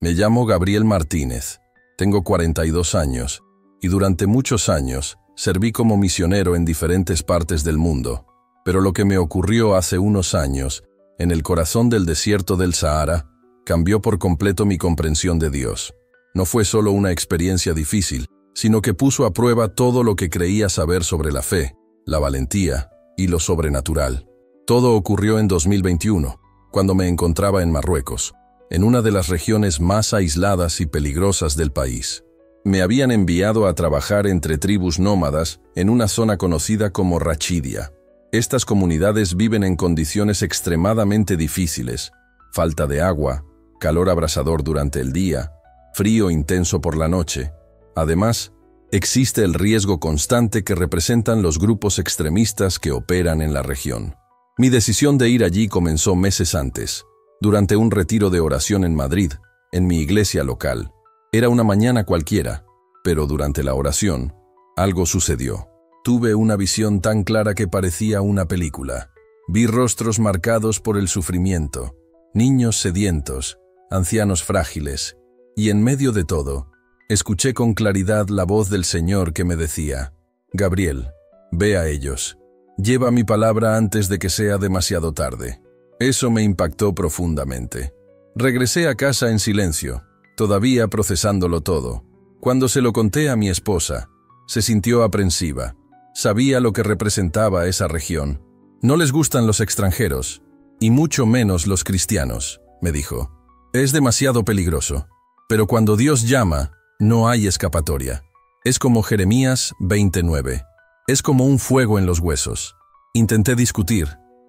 Me llamo Gabriel Martínez, tengo 42 años y durante muchos años serví como misionero en diferentes partes del mundo. Pero lo que me ocurrió hace unos años, en el corazón del desierto del Sahara, cambió por completo mi comprensión de Dios. No fue solo una experiencia difícil, sino que puso a prueba todo lo que creía saber sobre la fe, la valentía y lo sobrenatural. Todo ocurrió en 2021, cuando me encontraba en Marruecos, en una de las regiones más aisladas y peligrosas del país. Me habían enviado a trabajar entre tribus nómadas en una zona conocida como Rachidia. Estas comunidades viven en condiciones extremadamente difíciles: falta de agua, calor abrasador durante el día, frío intenso por la noche. Además, existe el riesgo constante que representan los grupos extremistas que operan en la región. Mi decisión de ir allí comenzó meses antes, durante un retiro de oración en Madrid, en mi iglesia local. Era una mañana cualquiera, pero durante la oración, algo sucedió. Tuve una visión tan clara que parecía una película. Vi rostros marcados por el sufrimiento, niños sedientos, ancianos frágiles, y en medio de todo, escuché con claridad la voz del Señor que me decía: Gabriel, ve a ellos. Lleva mi palabra antes de que sea demasiado tarde. Eso me impactó profundamente. Regresé a casa en silencio, todavía procesándolo todo. Cuando se lo conté a mi esposa, se sintió aprensiva. Sabía lo que representaba esa región. No les gustan los extranjeros, y mucho menos los cristianos, me dijo. Es demasiado peligroso, pero cuando Dios llama, no hay escapatoria. Es como Jeremías 29. Es como un fuego en los huesos. Intenté discutir,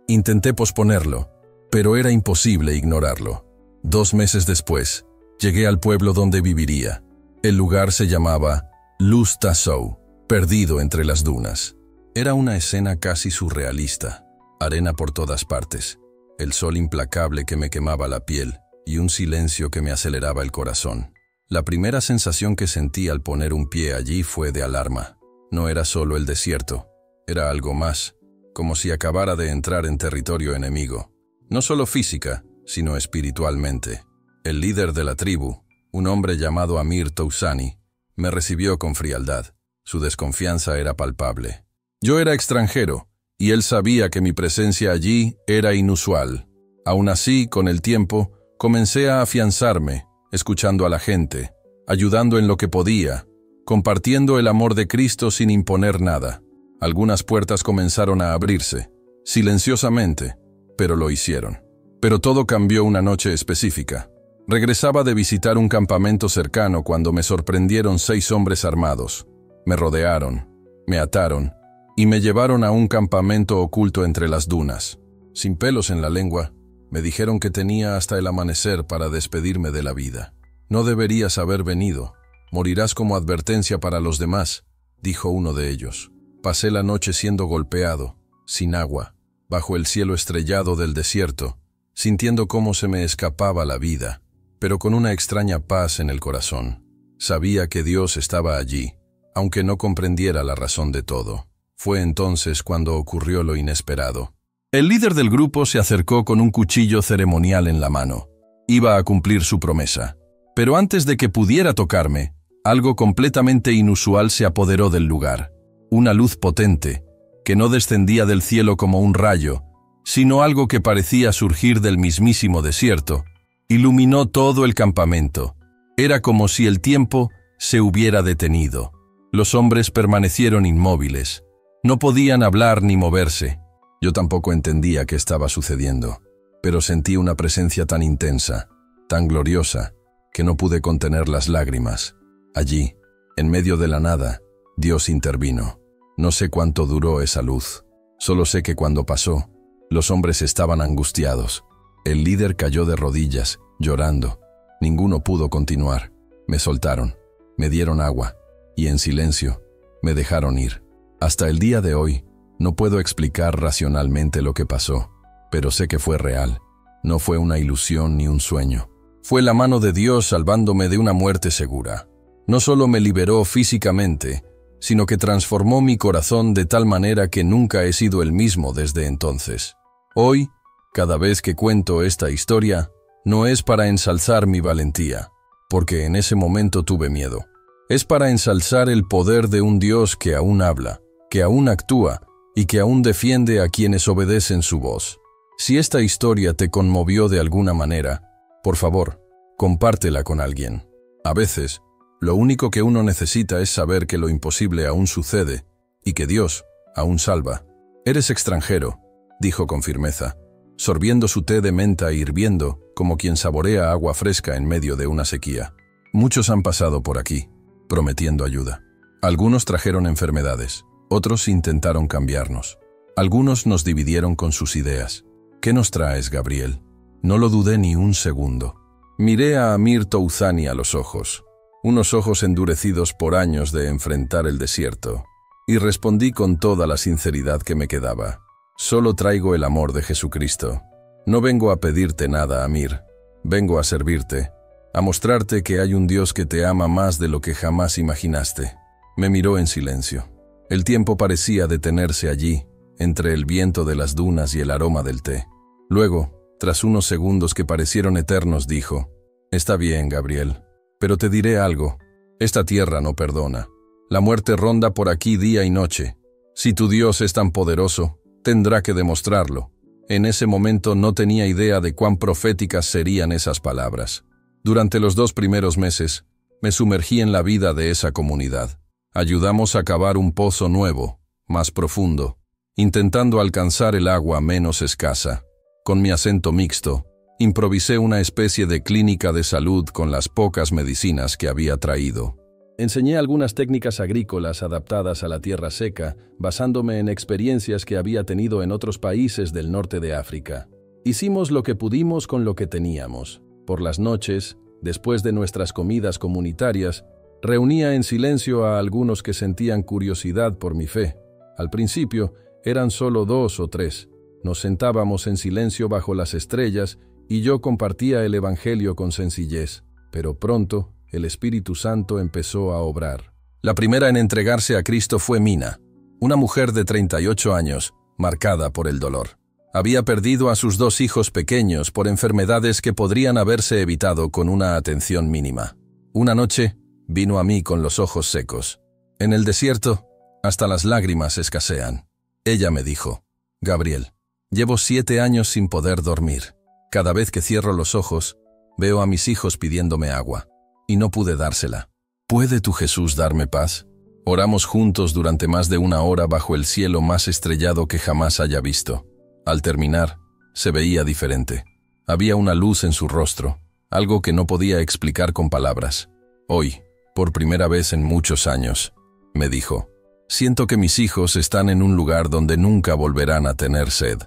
intenté posponerlo, pero era imposible ignorarlo. 2 meses después, llegué al pueblo donde viviría. El lugar se llamaba Luz Tassou, perdido entre las dunas. Era una escena casi surrealista. Arena por todas partes, el sol implacable que me quemaba la piel y un silencio que me aceleraba el corazón. La primera sensación que sentí al poner un pie allí fue de alarma. No era solo el desierto, era algo más, como si acabara de entrar en territorio enemigo. No solo física, sino espiritualmente. El líder de la tribu, un hombre llamado Amir Toussani, me recibió con frialdad. Su desconfianza era palpable. Yo era extranjero, y él sabía que mi presencia allí era inusual. Aún así, con el tiempo, comencé a afianzarme, escuchando a la gente, ayudando en lo que podía, compartiendo el amor de Cristo sin imponer nada. Algunas puertas comenzaron a abrirse, silenciosamente, pero lo hicieron. Pero todo cambió una noche específica. Regresaba de visitar un campamento cercano cuando me sorprendieron 6 hombres armados. Me rodearon, me ataron y me llevaron a un campamento oculto entre las dunas. Sin pelos en la lengua, me dijeron que tenía hasta el amanecer para despedirme de la vida. No deberías haber venido. Morirás como advertencia para los demás, dijo uno de ellos. Pasé la noche siendo golpeado, sin agua, bajo el cielo estrellado del desierto, sintiendo cómo se me escapaba la vida, pero con una extraña paz en el corazón. Sabía que Dios estaba allí, aunque no comprendiera la razón de todo. Fue entonces cuando ocurrió lo inesperado. El líder del grupo se acercó con un cuchillo ceremonial en la mano. Iba a cumplir su promesa. Pero antes de que pudiera tocarme, algo completamente inusual se apoderó del lugar. Una luz potente, que no descendía del cielo como un rayo, sino algo que parecía surgir del mismísimo desierto, iluminó todo el campamento. Era como si el tiempo se hubiera detenido. Los hombres permanecieron inmóviles. No podían hablar ni moverse. Yo tampoco entendía qué estaba sucediendo, pero sentí una presencia tan intensa, tan gloriosa, que no pude contener las lágrimas. Allí, en medio de la nada, Dios intervino. No sé cuánto duró esa luz. Solo sé que cuando pasó, los hombres estaban angustiados. El líder cayó de rodillas, llorando. Ninguno pudo continuar. Me soltaron, me dieron agua, y en silencio, me dejaron ir. Hasta el día de hoy, no puedo explicar racionalmente lo que pasó, pero sé que fue real. No fue una ilusión ni un sueño. Fue la mano de Dios salvándome de una muerte segura. No solo me liberó físicamente, sino que transformó mi corazón de tal manera que nunca he sido el mismo desde entonces. Hoy, cada vez que cuento esta historia, no es para ensalzar mi valentía, porque en ese momento tuve miedo. Es para ensalzar el poder de un Dios que aún habla, que aún actúa y que aún defiende a quienes obedecen su voz. Si esta historia te conmovió de alguna manera, por favor, compártela con alguien. A veces, lo único que uno necesita es saber que lo imposible aún sucede y que Dios aún salva. «Eres extranjero», dijo con firmeza, sorbiendo su té de menta e hirviendo como quien saborea agua fresca en medio de una sequía. «Muchos han pasado por aquí, prometiendo ayuda. Algunos trajeron enfermedades, otros intentaron cambiarnos. Algunos nos dividieron con sus ideas. ¿Qué nos traes, Gabriel?» No lo dudé ni un segundo. Miré a Amir Touzani a los ojos, unos ojos endurecidos por años de enfrentar el desierto, y respondí con toda la sinceridad que me quedaba. «Solo traigo el amor de Jesucristo. No vengo a pedirte nada, Amir. Vengo a servirte, a mostrarte que hay un Dios que te ama más de lo que jamás imaginaste». Me miró en silencio. El tiempo parecía detenerse allí, entre el viento de las dunas y el aroma del té. Luego, tras unos segundos que parecieron eternos, dijo: «Está bien, Gabriel, pero te diré algo. Esta tierra no perdona. La muerte ronda por aquí día y noche. Si tu Dios es tan poderoso, tendrá que demostrarlo». En ese momento no tenía idea de cuán proféticas serían esas palabras. Durante los 2 primeros meses, me sumergí en la vida de esa comunidad. Ayudamos a cavar un pozo nuevo, más profundo, intentando alcanzar el agua menos escasa. Con mi acento mixto, improvisé una especie de clínica de salud con las pocas medicinas que había traído. Enseñé algunas técnicas agrícolas adaptadas a la tierra seca, basándome en experiencias que había tenido en otros países del norte de África. Hicimos lo que pudimos con lo que teníamos. Por las noches, después de nuestras comidas comunitarias, reunía en silencio a algunos que sentían curiosidad por mi fe. Al principio, eran solo 2 o 3. Nos sentábamos en silencio bajo las estrellas y yo compartía el Evangelio con sencillez. Pero pronto, el Espíritu Santo empezó a obrar. La primera en entregarse a Cristo fue Mina, una mujer de 38 años, marcada por el dolor. Había perdido a sus 2 hijos pequeños por enfermedades que podrían haberse evitado con una atención mínima. Una noche, vino a mí con los ojos secos. En el desierto, hasta las lágrimas escasean. Ella me dijo: «Gabriel, llevo 7 años sin poder dormir. Cada vez que cierro los ojos, veo a mis hijos pidiéndome agua, y no pude dársela. ¿Puede tu Jesús darme paz?». Oramos juntos durante más de 1 hora bajo el cielo más estrellado que jamás haya visto. Al terminar, se veía diferente. Había una luz en su rostro, algo que no podía explicar con palabras. «Hoy, por primera vez en muchos años», me dijo, «siento que mis hijos están en un lugar donde nunca volverán a tener sed.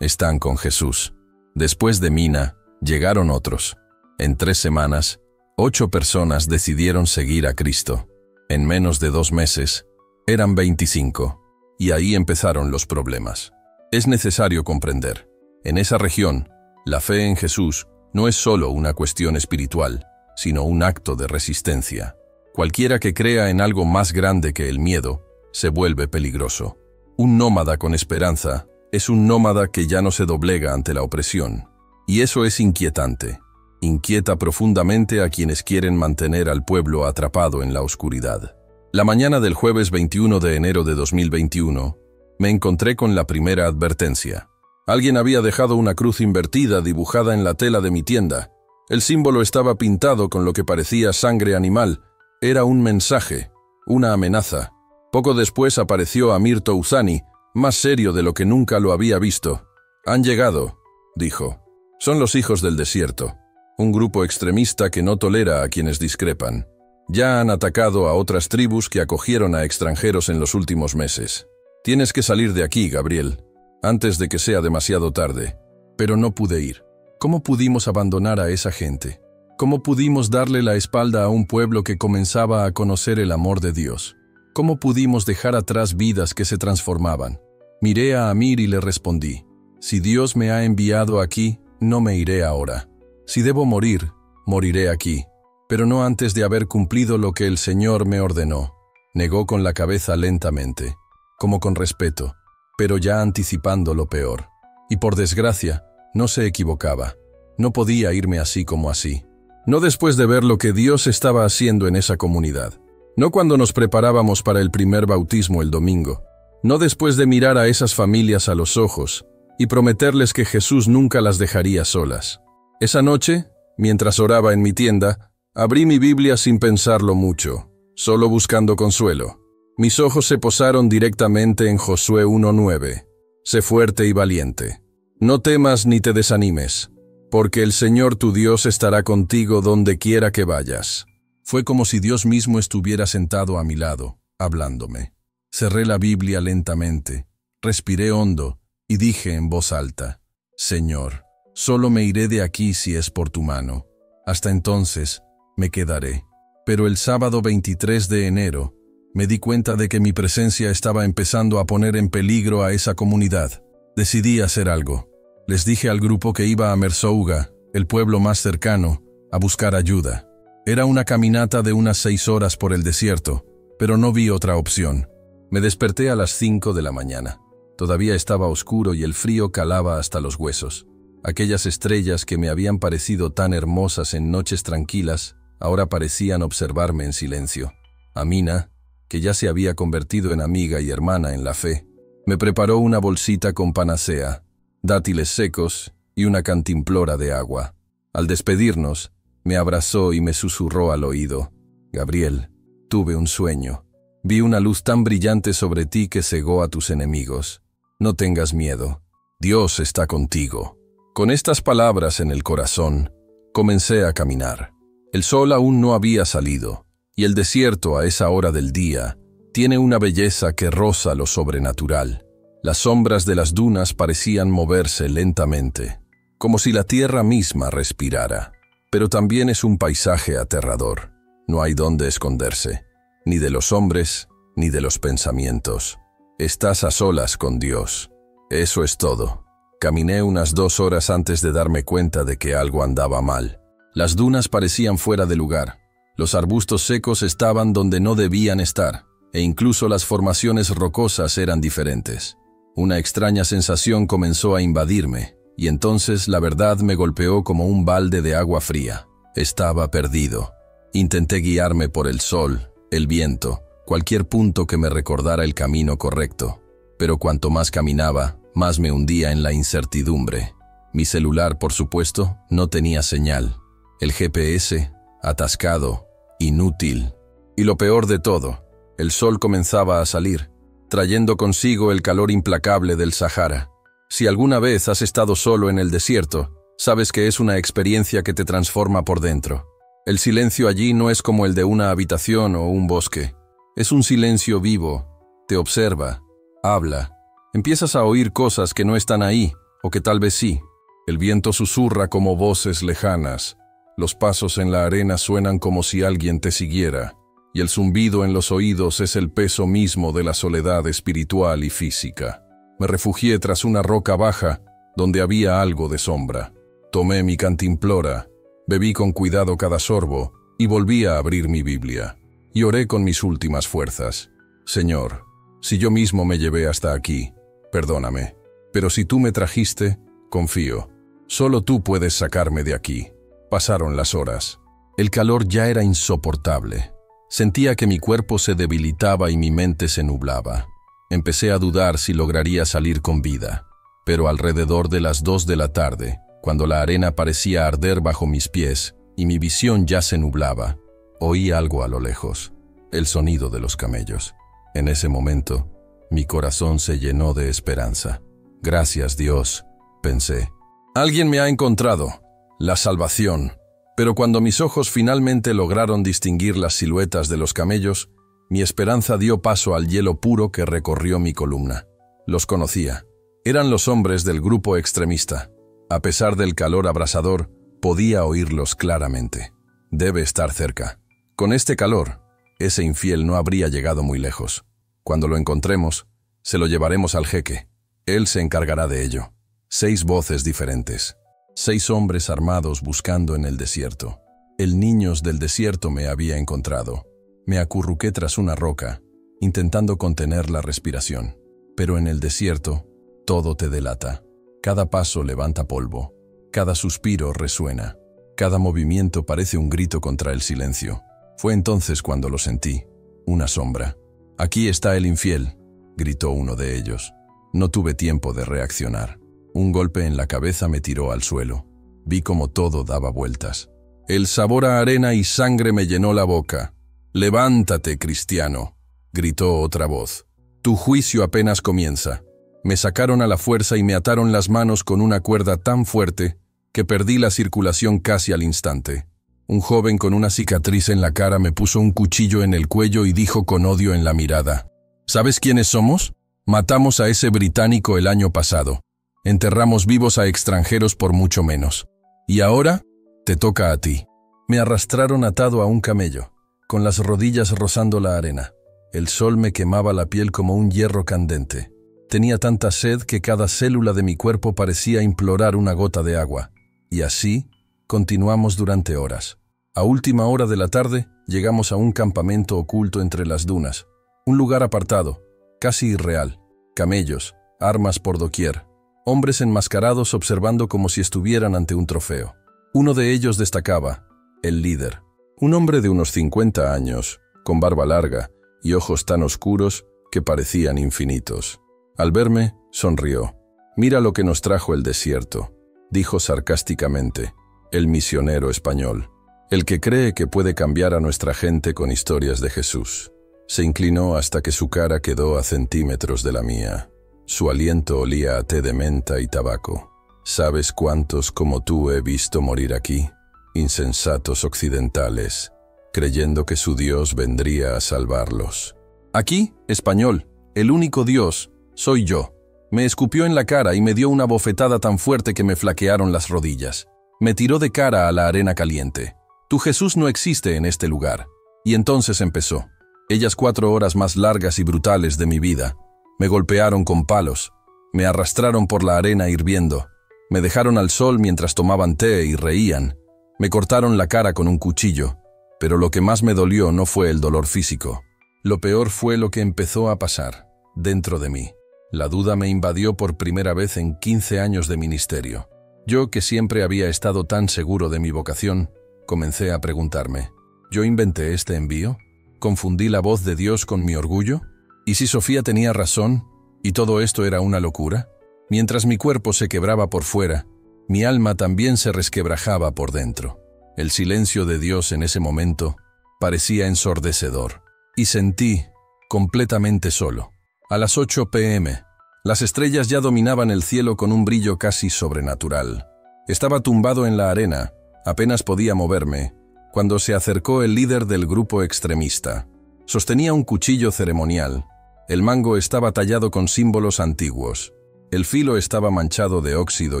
Están con Jesús». Después de Mina, llegaron otros. En 3 semanas, 8 personas decidieron seguir a Cristo. En menos de 2 meses, eran 25. Y ahí empezaron los problemas. Es necesario comprender. En esa región, la fe en Jesús no es solo una cuestión espiritual, sino un acto de resistencia. Cualquiera que crea en algo más grande que el miedo, se vuelve peligroso. Un nómada con esperanza es un nómada que ya no se doblega ante la opresión. Y eso es inquietante. Inquieta profundamente a quienes quieren mantener al pueblo atrapado en la oscuridad. La mañana del jueves 21 de enero de 2021, me encontré con la primera advertencia. Alguien había dejado una cruz invertida dibujada en la tela de mi tienda. El símbolo estaba pintado con lo que parecía sangre animal. Era un mensaje, una amenaza. Poco después apareció Amir Touzani, más serio de lo que nunca lo había visto. «Han llegado», dijo. «Son los hijos del desierto, un grupo extremista que no tolera a quienes discrepan. Ya han atacado a otras tribus que acogieron a extranjeros en los últimos meses. Tienes que salir de aquí, Gabriel, antes de que sea demasiado tarde». Pero no pude ir. ¿Cómo pudimos abandonar a esa gente? ¿Cómo pudimos darle la espalda a un pueblo que comenzaba a conocer el amor de Dios? ¿Cómo pudimos dejar atrás vidas que se transformaban? Miré a Amir y le respondí: «Si Dios me ha enviado aquí, no me iré ahora. Si debo morir, moriré aquí, pero no antes de haber cumplido lo que el Señor me ordenó». Negó con la cabeza lentamente, como con respeto, pero ya anticipando lo peor. Y por desgracia, no se equivocaba. No podía irme así como así. No después de ver lo que Dios estaba haciendo en esa comunidad. No cuando nos preparábamos para el primer bautismo el domingo. No después de mirar a esas familias a los ojos y prometerles que Jesús nunca las dejaría solas. Esa noche, mientras oraba en mi tienda, abrí mi Biblia sin pensarlo mucho, solo buscando consuelo. Mis ojos se posaron directamente en Josué 1:9. Sé fuerte y valiente. No temas ni te desanimes, porque el Señor tu Dios estará contigo donde quiera que vayas. Fue como si Dios mismo estuviera sentado a mi lado, hablándome. Cerré la Biblia lentamente, respiré hondo y dije en voz alta: Señor, solo me iré de aquí si es por tu mano. Hasta entonces, me quedaré. Pero el sábado 23 de enero, me di cuenta de que mi presencia estaba empezando a poner en peligro a esa comunidad. Decidí hacer algo. Les dije al grupo que iba a Merzouga, el pueblo más cercano, a buscar ayuda. Era una caminata de unas 6 horas por el desierto, pero no vi otra opción. Me desperté a las 5 de la mañana. Todavía estaba oscuro y el frío calaba hasta los huesos. Aquellas estrellas que me habían parecido tan hermosas en noches tranquilas, ahora parecían observarme en silencio. Amina, que ya se había convertido en amiga y hermana en la fe, me preparó una bolsita con panacea, dátiles secos y una cantimplora de agua. Al despedirnos, me abrazó y me susurró al oído: Gabriel, tuve un sueño. Vi una luz tan brillante sobre ti que cegó a tus enemigos. No tengas miedo. Dios está contigo. Con estas palabras en el corazón, comencé a caminar. El sol aún no había salido, y el desierto a esa hora del día tiene una belleza que roza lo sobrenatural. Las sombras de las dunas parecían moverse lentamente, como si la tierra misma respirara. Pero también es un paisaje aterrador. No hay dónde esconderse, ni de los hombres, ni de los pensamientos. Estás a solas con Dios. Eso es todo. Caminé unas 2 horas antes de darme cuenta de que algo andaba mal. Las dunas parecían fuera de lugar. Los arbustos secos estaban donde no debían estar, e incluso las formaciones rocosas eran diferentes. Una extraña sensación comenzó a invadirme, y entonces la verdad me golpeó como un balde de agua fría. Estaba perdido. Intenté guiarme por el sol, el viento, cualquier punto que me recordara el camino correcto. Pero cuanto más caminaba, más me hundía en la incertidumbre. Mi celular, por supuesto, no tenía señal. El GPS, atascado, inútil. Y lo peor de todo, el sol comenzaba a salir, trayendo consigo el calor implacable del Sahara. Si alguna vez has estado solo en el desierto, sabes que es una experiencia que te transforma por dentro. El silencio allí no es como el de una habitación o un bosque. Es un silencio vivo. Te observa, habla. Empiezas a oír cosas que no están ahí, o que tal vez sí. El viento susurra como voces lejanas. Los pasos en la arena suenan como si alguien te siguiera. Y el zumbido en los oídos es el peso mismo de la soledad espiritual y física. Me refugié tras una roca baja, donde había algo de sombra. Tomé mi cantimplora. Bebí con cuidado cada sorbo y volví a abrir mi Biblia. Y oré con mis últimas fuerzas. Señor, si yo mismo me llevé hasta aquí, perdóname. Pero si tú me trajiste, confío. Solo tú puedes sacarme de aquí. Pasaron las horas. El calor ya era insoportable. Sentía que mi cuerpo se debilitaba y mi mente se nublaba. Empecé a dudar si lograría salir con vida. Pero alrededor de las 2 de la tarde, cuando la arena parecía arder bajo mis pies y mi visión ya se nublaba, oí algo a lo lejos, el sonido de los camellos. En ese momento, mi corazón se llenó de esperanza. Gracias, Dios, pensé. Alguien me ha encontrado, la salvación. Pero cuando mis ojos finalmente lograron distinguir las siluetas de los camellos, mi esperanza dio paso al hielo puro que recorrió mi columna. Los conocía. Eran los hombres del grupo extremista. A pesar del calor abrasador, podía oírlos claramente. Debe estar cerca. Con este calor, ese infiel no habría llegado muy lejos. Cuando lo encontremos, se lo llevaremos al jeque. Él se encargará de ello. 6 voces diferentes. 6 hombres armados buscando en el desierto. El niños del desierto me había encontrado. Me acurruqué tras una roca, intentando contener la respiración. Pero en el desierto, todo te delata. Cada paso levanta polvo. Cada suspiro resuena. Cada movimiento parece un grito contra el silencio. Fue entonces cuando lo sentí, una sombra. «Aquí está el infiel», gritó uno de ellos. No tuve tiempo de reaccionar. Un golpe en la cabeza me tiró al suelo. Vi como todo daba vueltas. El sabor a arena y sangre me llenó la boca. «Levántate, cristiano», gritó otra voz. «Tu juicio apenas comienza». Me sacaron a la fuerza y me ataron las manos con una cuerda tan fuerte que perdí la circulación casi al instante. Un joven con una cicatriz en la cara me puso un cuchillo en el cuello y dijo con odio en la mirada: «¿Sabes quiénes somos? Matamos a ese británico el año pasado. Enterramos vivos a extranjeros por mucho menos. Y ahora te toca a ti». Me arrastraron atado a un camello, con las rodillas rozando la arena. El sol me quemaba la piel como un hierro candente. Tenía tanta sed que cada célula de mi cuerpo parecía implorar una gota de agua. Y así continuamos durante horas. A última hora de la tarde llegamos a un campamento oculto entre las dunas. Un lugar apartado, casi irreal. Camellos, armas por doquier. Hombres enmascarados observando como si estuvieran ante un trofeo. Uno de ellos destacaba, el líder. Un hombre de unos 50 años, con barba larga y ojos tan oscuros que parecían infinitos. Al verme, sonrió. «Mira lo que nos trajo el desierto», dijo sarcásticamente. «El misionero español, el que cree que puede cambiar a nuestra gente con historias de Jesús». Se inclinó hasta que su cara quedó a centímetros de la mía. Su aliento olía a té de menta y tabaco. «¿Sabes cuántos como tú he visto morir aquí? Insensatos occidentales, creyendo que su Dios vendría a salvarlos. Aquí, español, el único Dios soy yo». Me escupió en la cara y me dio una bofetada tan fuerte que me flaquearon las rodillas. Me tiró de cara a la arena caliente. «Tu Jesús no existe en este lugar». Y entonces empezó. Ellas 4 horas más largas y brutales de mi vida. Me golpearon con palos. Me arrastraron por la arena hirviendo. Me dejaron al sol mientras tomaban té y reían. Me cortaron la cara con un cuchillo. Pero lo que más me dolió no fue el dolor físico. Lo peor fue lo que empezó a pasar dentro de mí. La duda me invadió por primera vez en 15 años de ministerio. Yo, que siempre había estado tan seguro de mi vocación, comencé a preguntarme: ¿yo inventé este envío? ¿Confundí la voz de Dios con mi orgullo? ¿Y si Sofía tenía razón y todo esto era una locura? Mientras mi cuerpo se quebraba por fuera, mi alma también se resquebrajaba por dentro. El silencio de Dios en ese momento parecía ensordecedor. Y sentí completamente solo. A las 8 p.m., las estrellas ya dominaban el cielo con un brillo casi sobrenatural. Estaba tumbado en la arena, apenas podía moverme, cuando se acercó el líder del grupo extremista. Sostenía un cuchillo ceremonial. El mango estaba tallado con símbolos antiguos. El filo estaba manchado de óxido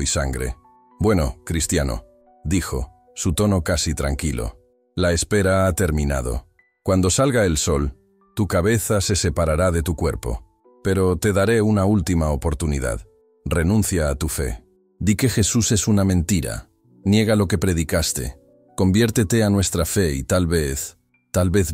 y sangre. «Bueno, cristiano», dijo, su tono casi tranquilo. «La espera ha terminado. Cuando salga el sol, tu cabeza se separará de tu cuerpo. Pero te daré una última oportunidad. Renuncia a tu fe. Di que Jesús es una mentira. Niega lo que predicaste. Conviértete a nuestra fe y tal vez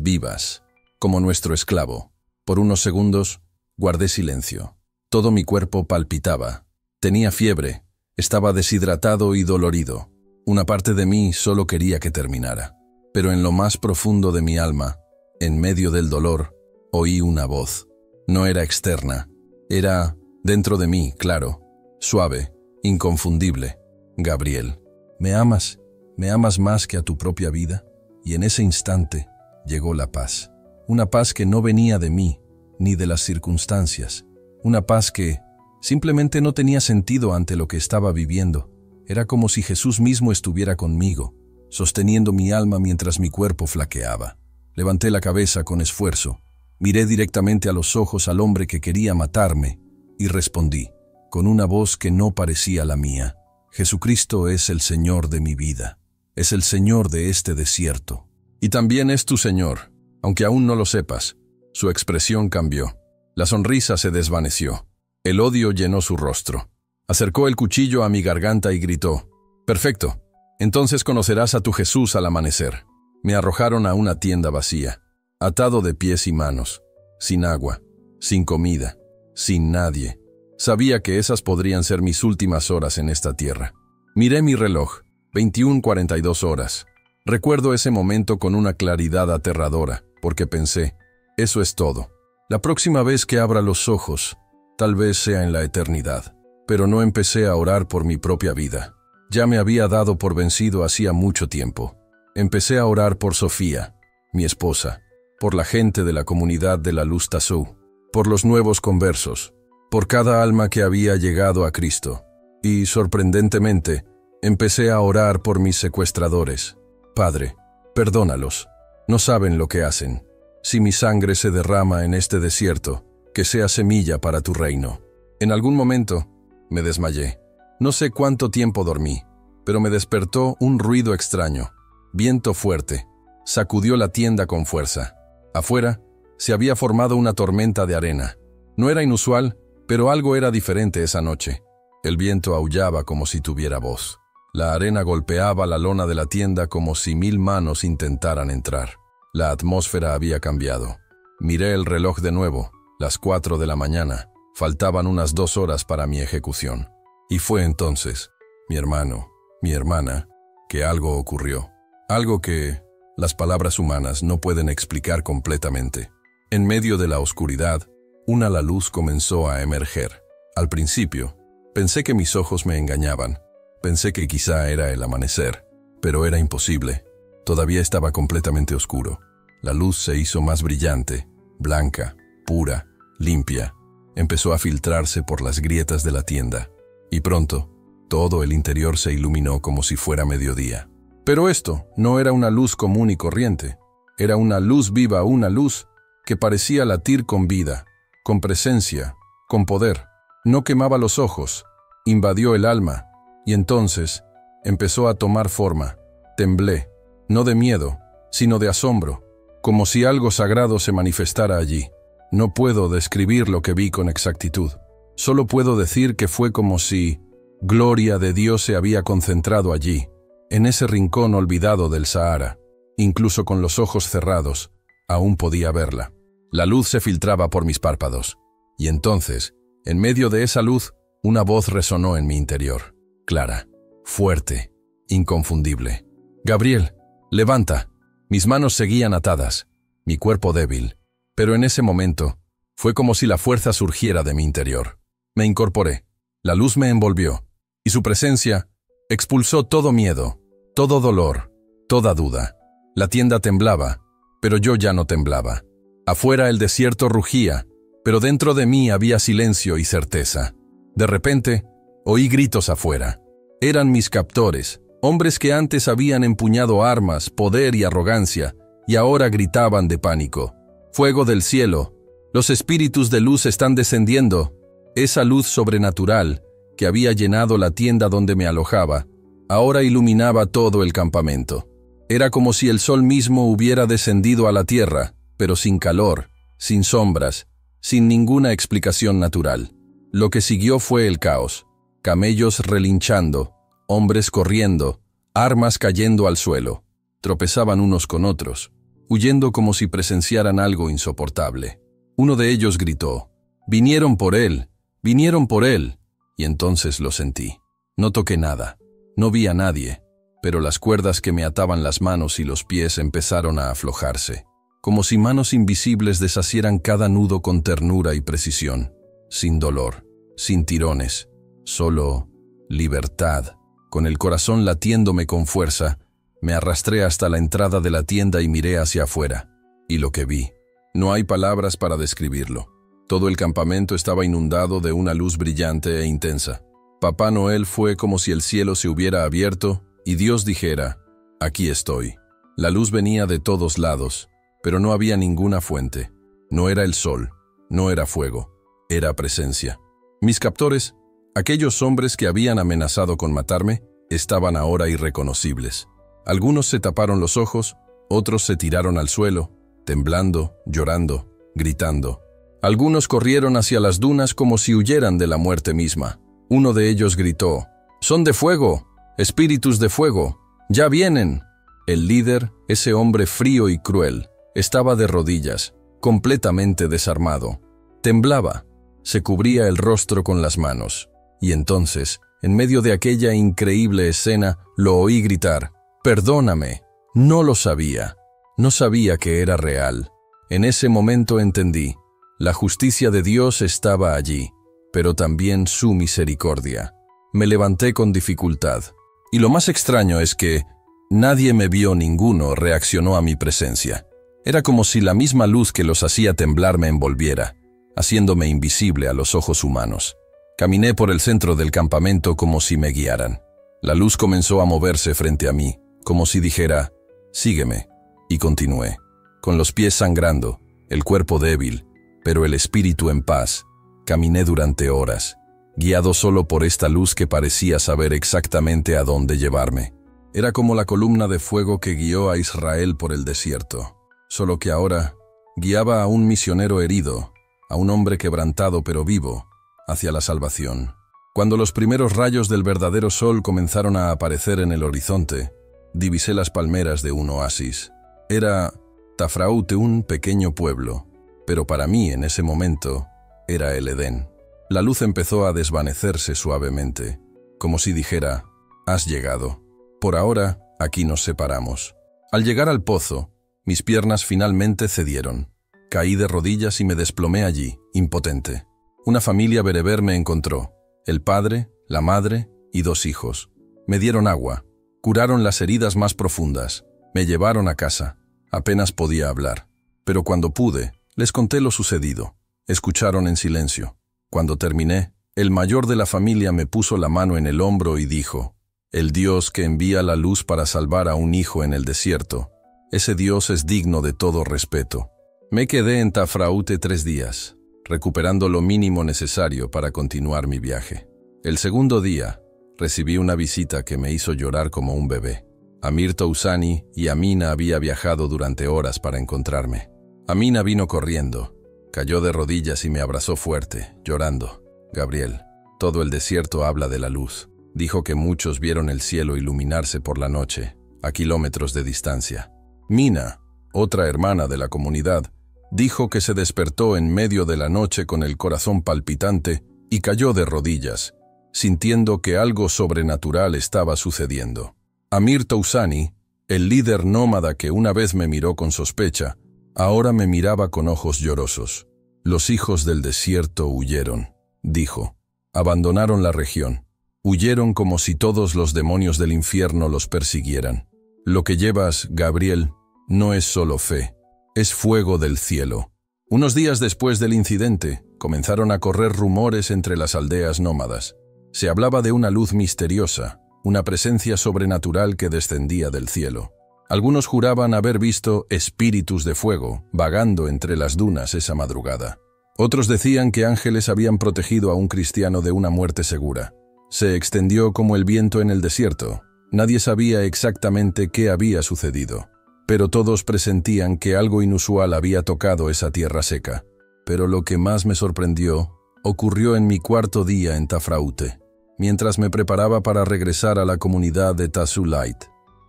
vivas, como nuestro esclavo». Por unos segundos, guardé silencio. Todo mi cuerpo palpitaba. Tenía fiebre. Estaba deshidratado y dolorido. Una parte de mí solo quería que terminara. Pero en lo más profundo de mi alma, en medio del dolor, oí una voz. No era externa. Era dentro de mí, claro. Suave, inconfundible. «Gabriel, ¿me amas? ¿Me amas más que a tu propia vida?» Y en ese instante llegó la paz. Una paz que no venía de mí, ni de las circunstancias. Una paz que simplemente no tenía sentido ante lo que estaba viviendo. Era como si Jesús mismo estuviera conmigo, sosteniendo mi alma mientras mi cuerpo flaqueaba. Levanté la cabeza con esfuerzo. Miré directamente a los ojos al hombre que quería matarme y respondí, con una voz que no parecía la mía: «Jesucristo es el Señor de mi vida. Es el Señor de este desierto. Y también es tu Señor, aunque aún no lo sepas». Su expresión cambió. La sonrisa se desvaneció. El odio llenó su rostro. Acercó el cuchillo a mi garganta y gritó: «Perfecto. Entonces conocerás a tu Jesús al amanecer». Me arrojaron a una tienda vacía, atado de pies y manos, sin agua, sin comida, sin nadie. Sabía que esas podrían ser mis últimas horas en esta tierra. Miré mi reloj. 21:42 horas. Recuerdo ese momento con una claridad aterradora, porque pensé, eso es todo. La próxima vez que abra los ojos, tal vez sea en la eternidad. Pero no empecé a orar por mi propia vida. Ya me había dado por vencido hacía mucho tiempo. Empecé a orar por Sofía, mi esposa, por la gente de la comunidad de la Luz Tazú, por los nuevos conversos, por cada alma que había llegado a Cristo. Y, sorprendentemente, empecé a orar por mis secuestradores. Padre, perdónalos. No saben lo que hacen. Si mi sangre se derrama en este desierto, que sea semilla para tu reino. En algún momento, me desmayé. No sé cuánto tiempo dormí, pero me despertó un ruido extraño. Viento fuerte. Sacudió la tienda con fuerza. Afuera, se había formado una tormenta de arena. No era inusual, pero algo era diferente esa noche. El viento aullaba como si tuviera voz. La arena golpeaba la lona de la tienda como si 1000 manos intentaran entrar. La atmósfera había cambiado. Miré el reloj de nuevo, las 4 de la mañana. Faltaban unas 2 horas para mi ejecución. Y fue entonces, mi hermano, mi hermana, que algo ocurrió. Algo que las palabras humanas no pueden explicar completamente. En medio de la oscuridad, la luz comenzó a emerger. Al principio, pensé que mis ojos me engañaban. Pensé que quizá era el amanecer, pero era imposible. Todavía estaba completamente oscuro. La luz se hizo más brillante, blanca, pura, limpia. Empezó a filtrarse por las grietas de la tienda. Y pronto, todo el interior se iluminó como si fuera mediodía. Pero esto no era una luz común y corriente. Era una luz viva, una luz que parecía latir con vida, con presencia, con poder. No quemaba los ojos, invadió el alma, y entonces empezó a tomar forma. Temblé, no de miedo, sino de asombro, como si algo sagrado se manifestara allí. No puedo describir lo que vi con exactitud. Solo puedo decir que fue como si gloria de Dios se había concentrado allí, en ese rincón olvidado del Sahara. Incluso con los ojos cerrados, aún podía verla. La luz se filtraba por mis párpados. Y entonces, en medio de esa luz, una voz resonó en mi interior. Clara, fuerte, inconfundible. Gabriel, levanta. Mis manos seguían atadas, mi cuerpo débil. Pero en ese momento, fue como si la fuerza surgiera de mi interior. Me incorporé. La luz me envolvió. Y su presencia expulsó todo miedo, todo dolor, toda duda. La tienda temblaba, pero yo ya no temblaba. Afuera el desierto rugía, pero dentro de mí había silencio y certeza. De repente, oí gritos afuera. Eran mis captores, hombres que antes habían empuñado armas, poder y arrogancia, y ahora gritaban de pánico. Fuego del cielo, los espíritus de luz están descendiendo. Esa luz sobrenatural, que había llenado la tienda donde me alojaba, ahora iluminaba todo el campamento. Era como si el sol mismo hubiera descendido a la tierra, pero sin calor, sin sombras, sin ninguna explicación natural. Lo que siguió fue el caos. Camellos relinchando, hombres corriendo, armas cayendo al suelo. Tropezaban unos con otros, huyendo como si presenciaran algo insoportable. Uno de ellos gritó, «¡Vinieron por él! ¡Vinieron por él!» Y entonces lo sentí. No toqué nada, no vi a nadie, pero las cuerdas que me ataban las manos y los pies empezaron a aflojarse, como si manos invisibles deshacieran cada nudo con ternura y precisión, sin dolor, sin tirones, solo libertad. Con el corazón latiéndome con fuerza, me arrastré hasta la entrada de la tienda y miré hacia afuera. Y lo que vi, no hay palabras para describirlo. Todo el campamento estaba inundado de una luz brillante e intensa. Papá Noel fue como si el cielo se hubiera abierto y Dios dijera, «Aquí estoy». La luz venía de todos lados, pero no había ninguna fuente. No era el sol, no era fuego, era presencia. Mis captores, aquellos hombres que habían amenazado con matarme, estaban ahora irreconocibles. Algunos se taparon los ojos, otros se tiraron al suelo, temblando, llorando, gritando. Algunos corrieron hacia las dunas como si huyeran de la muerte misma. Uno de ellos gritó, «¡Son de fuego! ¡Espíritus de fuego! ¡Ya vienen!». El líder, ese hombre frío y cruel, estaba de rodillas, completamente desarmado. Temblaba, se cubría el rostro con las manos, y entonces En medio de aquella increíble escena, lo oí gritar: «¡Perdóname! No lo sabía. No sabía que era real». En ese momento entendí. La justicia de Dios estaba allí, pero también su misericordia. Me levanté con dificultad. Y lo más extraño es que nadie me vio, ninguno reaccionó a mi presencia. Era como si la misma luz que los hacía temblar me envolviera, haciéndome invisible a los ojos humanos. Caminé por el centro del campamento como si me guiaran. La luz comenzó a moverse frente a mí, como si dijera: «Sígueme», y continué, con los pies sangrando, el cuerpo débil, pero el espíritu en paz. Caminé durante horas, guiado solo por esta luz que parecía saber exactamente a dónde llevarme. Era como la columna de fuego que guió a Israel por el desierto, solo que ahora guiaba a un misionero herido, a un hombre quebrantado pero vivo, hacia la salvación. Cuando los primeros rayos del verdadero sol comenzaron a aparecer en el horizonte, divisé las palmeras de un oasis. Era Tafraute, un pequeño pueblo, pero para mí en ese momento era el Edén. La luz empezó a desvanecerse suavemente, como si dijera: «Has llegado. Por ahora, aquí nos separamos». Al llegar al pozo, mis piernas finalmente cedieron. Caí de rodillas y me desplomé allí, impotente. Una familia bereber me encontró: el padre, la madre y 2 hijos. Me dieron agua, curaron las heridas más profundas, me llevaron a casa. Apenas podía hablar, pero cuando pude, les conté lo sucedido. Escucharon en silencio. Cuando terminé, el mayor de la familia me puso la mano en el hombro y dijo: «El Dios que envía la luz para salvar a un hijo en el desierto, ese Dios es digno de todo respeto». Me quedé en Tafraute 3 días, recuperando lo mínimo necesario para continuar mi viaje. El segundo día, recibí una visita que me hizo llorar como un bebé. Amir Tousani y Amina había viajado durante horas para encontrarme. Amina vino corriendo, cayó de rodillas y me abrazó fuerte, llorando. «Gabriel, todo el desierto habla de la luz». Dijo que muchos vieron el cielo iluminarse por la noche, a kilómetros de distancia. Mina, otra hermana de la comunidad, dijo que se despertó en medio de la noche con el corazón palpitante y cayó de rodillas, sintiendo que algo sobrenatural estaba sucediendo. Amir Tousani, el líder nómada que una vez me miró con sospecha, ahora me miraba con ojos llorosos. «Los hijos del desierto huyeron», dijo. «Abandonaron la región. Huyeron como si todos los demonios del infierno los persiguieran. Lo que llevas, Gabriel, no es solo fe, es fuego del cielo». Unos días después del incidente, comenzaron a correr rumores entre las aldeas nómadas. Se hablaba de una luz misteriosa, una presencia sobrenatural que descendía del cielo. Algunos juraban haber visto espíritus de fuego vagando entre las dunas esa madrugada. Otros decían que ángeles habían protegido a un cristiano de una muerte segura. Se extendió como el viento en el desierto. Nadie sabía exactamente qué había sucedido, pero todos presentían que algo inusual había tocado esa tierra seca. Pero lo que más me sorprendió ocurrió en mi 4.º día en Tafraute, mientras me preparaba para regresar a la comunidad de Tazulait.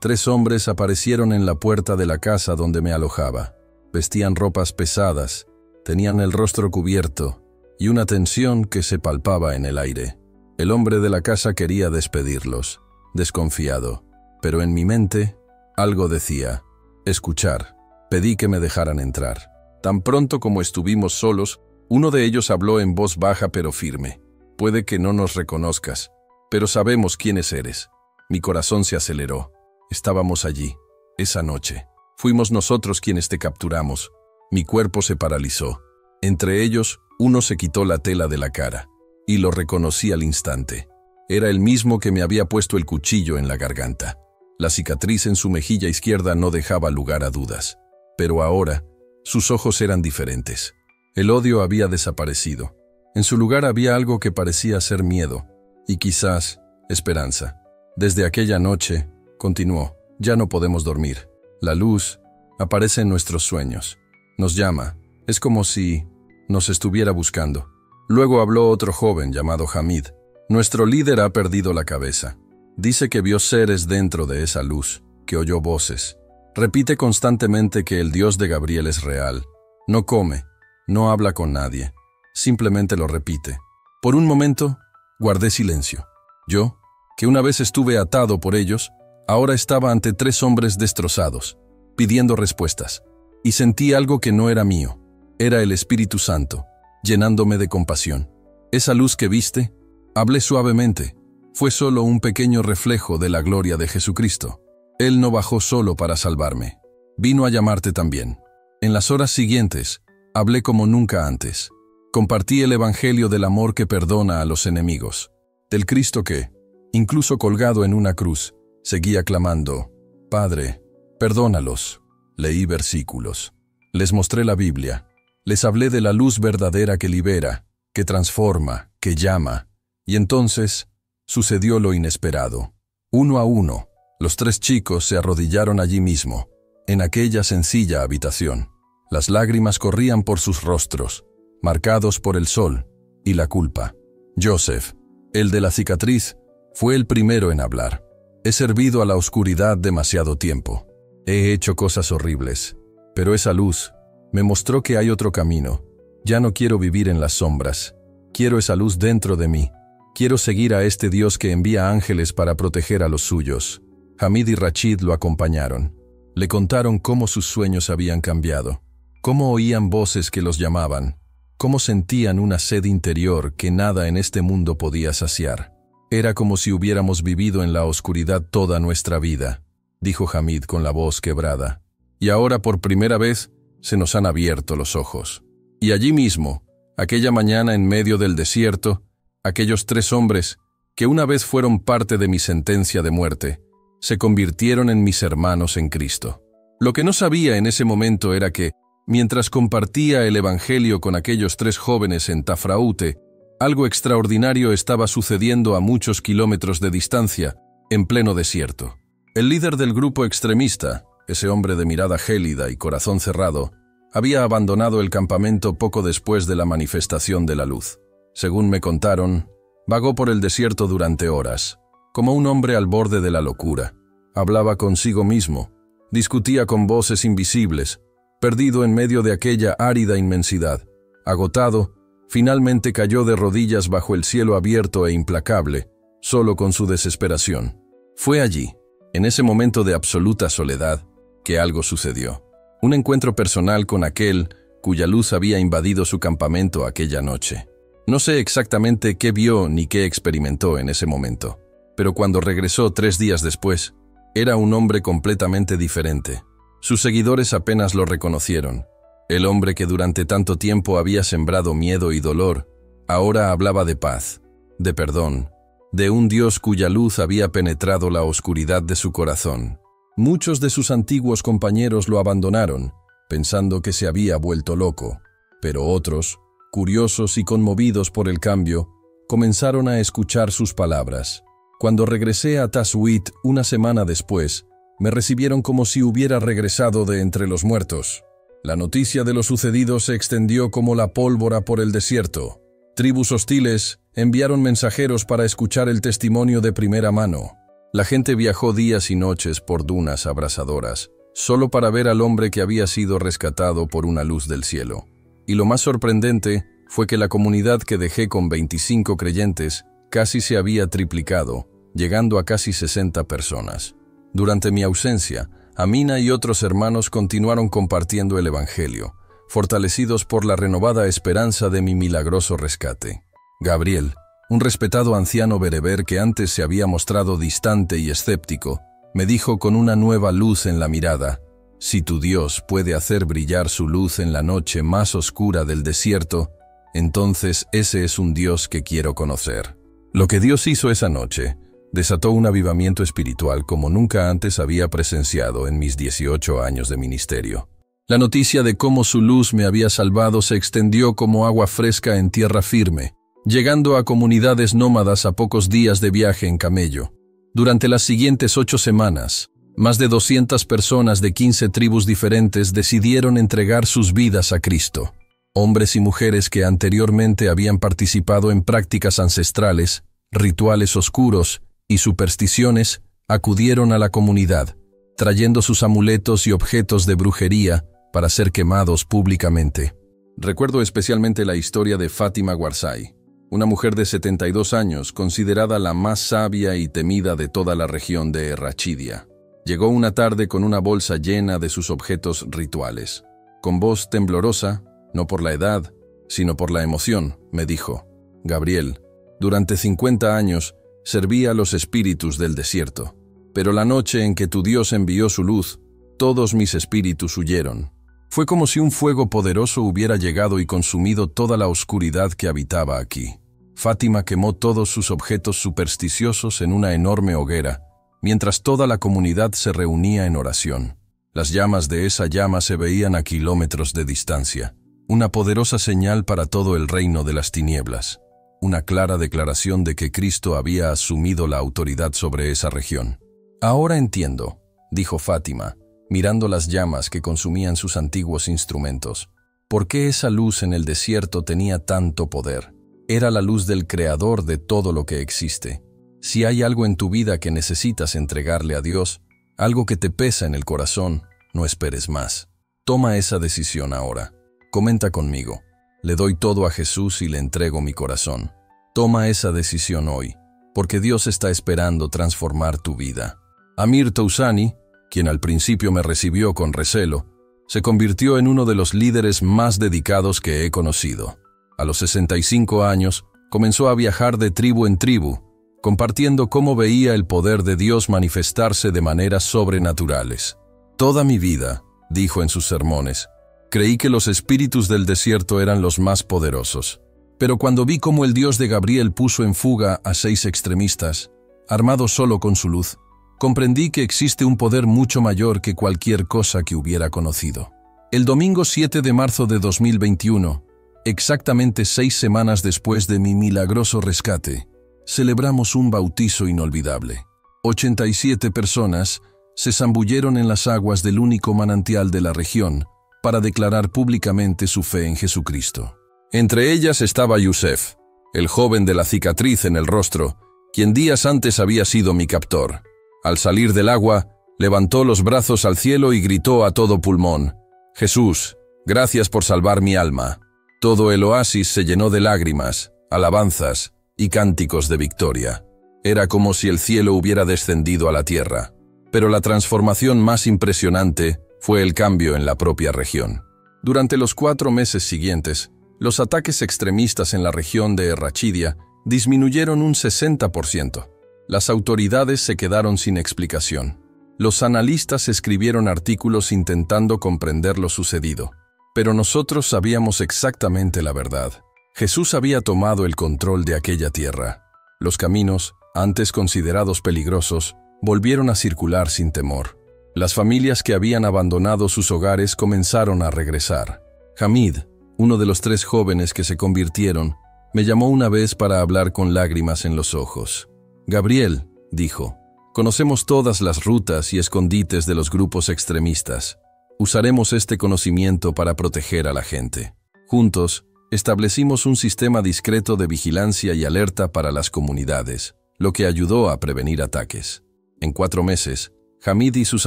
3 hombres aparecieron en la puerta de la casa donde me alojaba. Vestían ropas pesadas, tenían el rostro cubierto y una tensión que se palpaba en el aire. El hombre de la casa quería despedirlos, desconfiado, pero en mi mente algo decía: escuchar. Pedí que me dejaran entrar. Tan pronto como estuvimos solos, uno de ellos habló en voz baja pero firme: «Puede que no nos reconozcas, pero sabemos quiénes eres». Mi corazón se aceleró. Estábamos allí, esa noche. Fuimos nosotros quienes te capturamos. Mi cuerpo se paralizó. Entre ellos, uno se quitó la tela de la cara, y lo reconocí al instante. Era el mismo que me había puesto el cuchillo en la garganta. La cicatriz en su mejilla izquierda no dejaba lugar a dudas. Pero ahora, sus ojos eran diferentes. El odio había desaparecido. En su lugar había algo que parecía ser miedo, y quizás esperanza. Desde aquella noche, continuó, ya no podemos dormir. La luz aparece en nuestros sueños. Nos llama. Es como si nos estuviera buscando. Luego habló otro joven llamado Hamid. Nuestro líder ha perdido la cabeza. Dice que vio seres dentro de esa luz, que oyó voces. Repite constantemente que el Dios de Gabriel es real. No come, no habla con nadie. Simplemente lo repite. Por un momento, guardé silencio. Yo, que una vez estuve atado por ellos, ahora estaba ante 3 hombres destrozados, pidiendo respuestas, y sentí algo que no era mío. Era el Espíritu Santo, llenándome de compasión. Esa luz que viste, hablé suavemente, fue solo un pequeño reflejo de la gloria de Jesucristo. Él no bajó solo para salvarme, vino a llamarte también. En las horas siguientes, hablé como nunca antes. Compartí el evangelio del amor que perdona a los enemigos, del Cristo que, incluso colgado en una cruz, seguía clamando, Padre, perdónalos. Leí versículos. Les mostré la Biblia. Les hablé de la luz verdadera que libera, que transforma, que llama. Y entonces sucedió lo inesperado. Uno a uno, los 3 chicos se arrodillaron allí mismo, en aquella sencilla habitación. Las lágrimas corrían por sus rostros, marcados por el sol y la culpa. Joseph, el de la cicatriz, fue el primero en hablar. He servido a la oscuridad demasiado tiempo. He hecho cosas horribles, pero esa luz me mostró que hay otro camino. Ya no quiero vivir en las sombras. Quiero esa luz dentro de mí. Quiero seguir a este Dios que envía ángeles para proteger a los suyos. Hamid y Rachid lo acompañaron. Le contaron cómo sus sueños habían cambiado, cómo oían voces que los llamaban, cómo sentían una sed interior que nada en este mundo podía saciar. Era como si hubiéramos vivido en la oscuridad toda nuestra vida, dijo Hamid con la voz quebrada. Y ahora por primera vez se nos han abierto los ojos. Y allí mismo, aquella mañana en medio del desierto, aquellos 3 hombres, que una vez fueron parte de mi sentencia de muerte, se convirtieron en mis hermanos en Cristo. Lo que no sabía en ese momento era que, mientras compartía el evangelio con aquellos 3 jóvenes en Tafraute, algo extraordinario estaba sucediendo a muchos kilómetros de distancia, en pleno desierto. El líder del grupo extremista, ese hombre de mirada gélida y corazón cerrado, había abandonado el campamento poco después de la manifestación de la luz. Según me contaron, vagó por el desierto durante horas, como un hombre al borde de la locura. Hablaba consigo mismo, discutía con voces invisibles, perdido en medio de aquella árida inmensidad. Agotado, finalmente cayó de rodillas bajo el cielo abierto e implacable, solo con su desesperación. Fue allí, en ese momento de absoluta soledad, que algo sucedió. Un encuentro personal con aquel cuya luz había invadido su campamento aquella noche. No sé exactamente qué vio ni qué experimentó en ese momento, pero cuando regresó 3 días después, era un hombre completamente diferente. Sus seguidores apenas lo reconocieron. El hombre que durante tanto tiempo había sembrado miedo y dolor, ahora hablaba de paz, de perdón, de un Dios cuya luz había penetrado la oscuridad de su corazón. Muchos de sus antiguos compañeros lo abandonaron, pensando que se había vuelto loco, pero otros, curiosos y conmovidos por el cambio, comenzaron a escuchar sus palabras. Cuando regresé a Tazwit una semana después, me recibieron como si hubiera regresado de entre los muertos. La noticia de lo sucedido se extendió como la pólvora por el desierto. Tribus hostiles enviaron mensajeros para escuchar el testimonio de primera mano. La gente viajó días y noches por dunas abrasadoras, solo para ver al hombre que había sido rescatado por una luz del cielo. Y lo más sorprendente fue que la comunidad que dejé con 25 creyentes casi se había triplicado, llegando a casi 60 personas. Durante mi ausencia, Amina y otros hermanos continuaron compartiendo el evangelio, fortalecidos por la renovada esperanza de mi milagroso rescate. Gabriel, un respetado anciano bereber que antes se había mostrado distante y escéptico, me dijo con una nueva luz en la mirada: si tu Dios puede hacer brillar su luz en la noche más oscura del desierto, entonces ese es un Dios que quiero conocer. Lo que Dios hizo esa noche desató un avivamiento espiritual como nunca antes había presenciado en mis 18 años de ministerio. La noticia de cómo su luz me había salvado se extendió como agua fresca en tierra firme, llegando a comunidades nómadas a pocos días de viaje en camello. Durante las siguientes 8 semanas, más de 200 personas de 15 tribus diferentes decidieron entregar sus vidas a Cristo. Hombres y mujeres que anteriormente habían participado en prácticas ancestrales, rituales oscuros y supersticiones, acudieron a la comunidad, trayendo sus amuletos y objetos de brujería para ser quemados públicamente. Recuerdo especialmente la historia de Fátima Warsai, una mujer de 72 años, considerada la más sabia y temida de toda la región de Errachidia. Llegó una tarde con una bolsa llena de sus objetos rituales. Con voz temblorosa, no por la edad, sino por la emoción, me dijo: Gabriel, durante 50 años serví a los espíritus del desierto, pero la noche en que tu Dios envió su luz, todos mis espíritus huyeron. Fue como si un fuego poderoso hubiera llegado y consumido toda la oscuridad que habitaba aquí. Fátima quemó todos sus objetos supersticiosos en una enorme hoguera, mientras toda la comunidad se reunía en oración. Las llamas de esa llama se veían a kilómetros de distancia, una poderosa señal para todo el reino de las tinieblas, una clara declaración de que Cristo había asumido la autoridad sobre esa región. Ahora entiendo, dijo Fátima, mirando las llamas que consumían sus antiguos instrumentos, por qué esa luz en el desierto tenía tanto poder. Era la luz del Creador de todo lo que existe. Si hay algo en tu vida que necesitas entregarle a Dios, algo que te pesa en el corazón, no esperes más. Toma esa decisión ahora. Comenta conmigo: le doy todo a Jesús y le entrego mi corazón. Toma esa decisión hoy, porque Dios está esperando transformar tu vida. Amir Tousani, quien al principio me recibió con recelo, se convirtió en uno de los líderes más dedicados que he conocido. A los 65 años, comenzó a viajar de tribu en tribu, compartiendo cómo veía el poder de Dios manifestarse de maneras sobrenaturales. Toda mi vida, dijo en sus sermones, creí que los espíritus del desierto eran los más poderosos. Pero cuando vi cómo el Dios de Gabriel puso en fuga a 6 extremistas, armados solo con su luz, comprendí que existe un poder mucho mayor que cualquier cosa que hubiera conocido. El domingo 7 de marzo de 2021, exactamente 6 semanas después de mi milagroso rescate, celebramos un bautizo inolvidable. 87 personas se zambulleron en las aguas del único manantial de la región para declarar públicamente su fe en Jesucristo. Entre ellas estaba Yusef, el joven de la cicatriz en el rostro, quien días antes había sido mi captor. Al salir del agua, levantó los brazos al cielo y gritó a todo pulmón: Jesús, gracias por salvar mi alma. Todo el oasis se llenó de lágrimas, alabanzas y cánticos de victoria. Era como si el cielo hubiera descendido a la tierra. Pero la transformación más impresionante fue el cambio en la propia región. Durante los 4 meses siguientes, los ataques extremistas en la región de Errachidia disminuyeron un 60%. Las autoridades se quedaron sin explicación. Los analistas escribieron artículos intentando comprender lo sucedido. Pero nosotros sabíamos exactamente la verdad. Jesús había tomado el control de aquella tierra. Los caminos, antes considerados peligrosos, volvieron a circular sin temor. Las familias que habían abandonado sus hogares comenzaron a regresar. Hamid, uno de los 3 jóvenes que se convirtieron, me llamó una vez para hablar con lágrimas en los ojos. Gabriel, dijo, conocemos todas las rutas y escondites de los grupos extremistas. Usaremos este conocimiento para proteger a la gente. Juntos, establecimos un sistema discreto de vigilancia y alerta para las comunidades, lo que ayudó a prevenir ataques. En 4 meses, Hamid y sus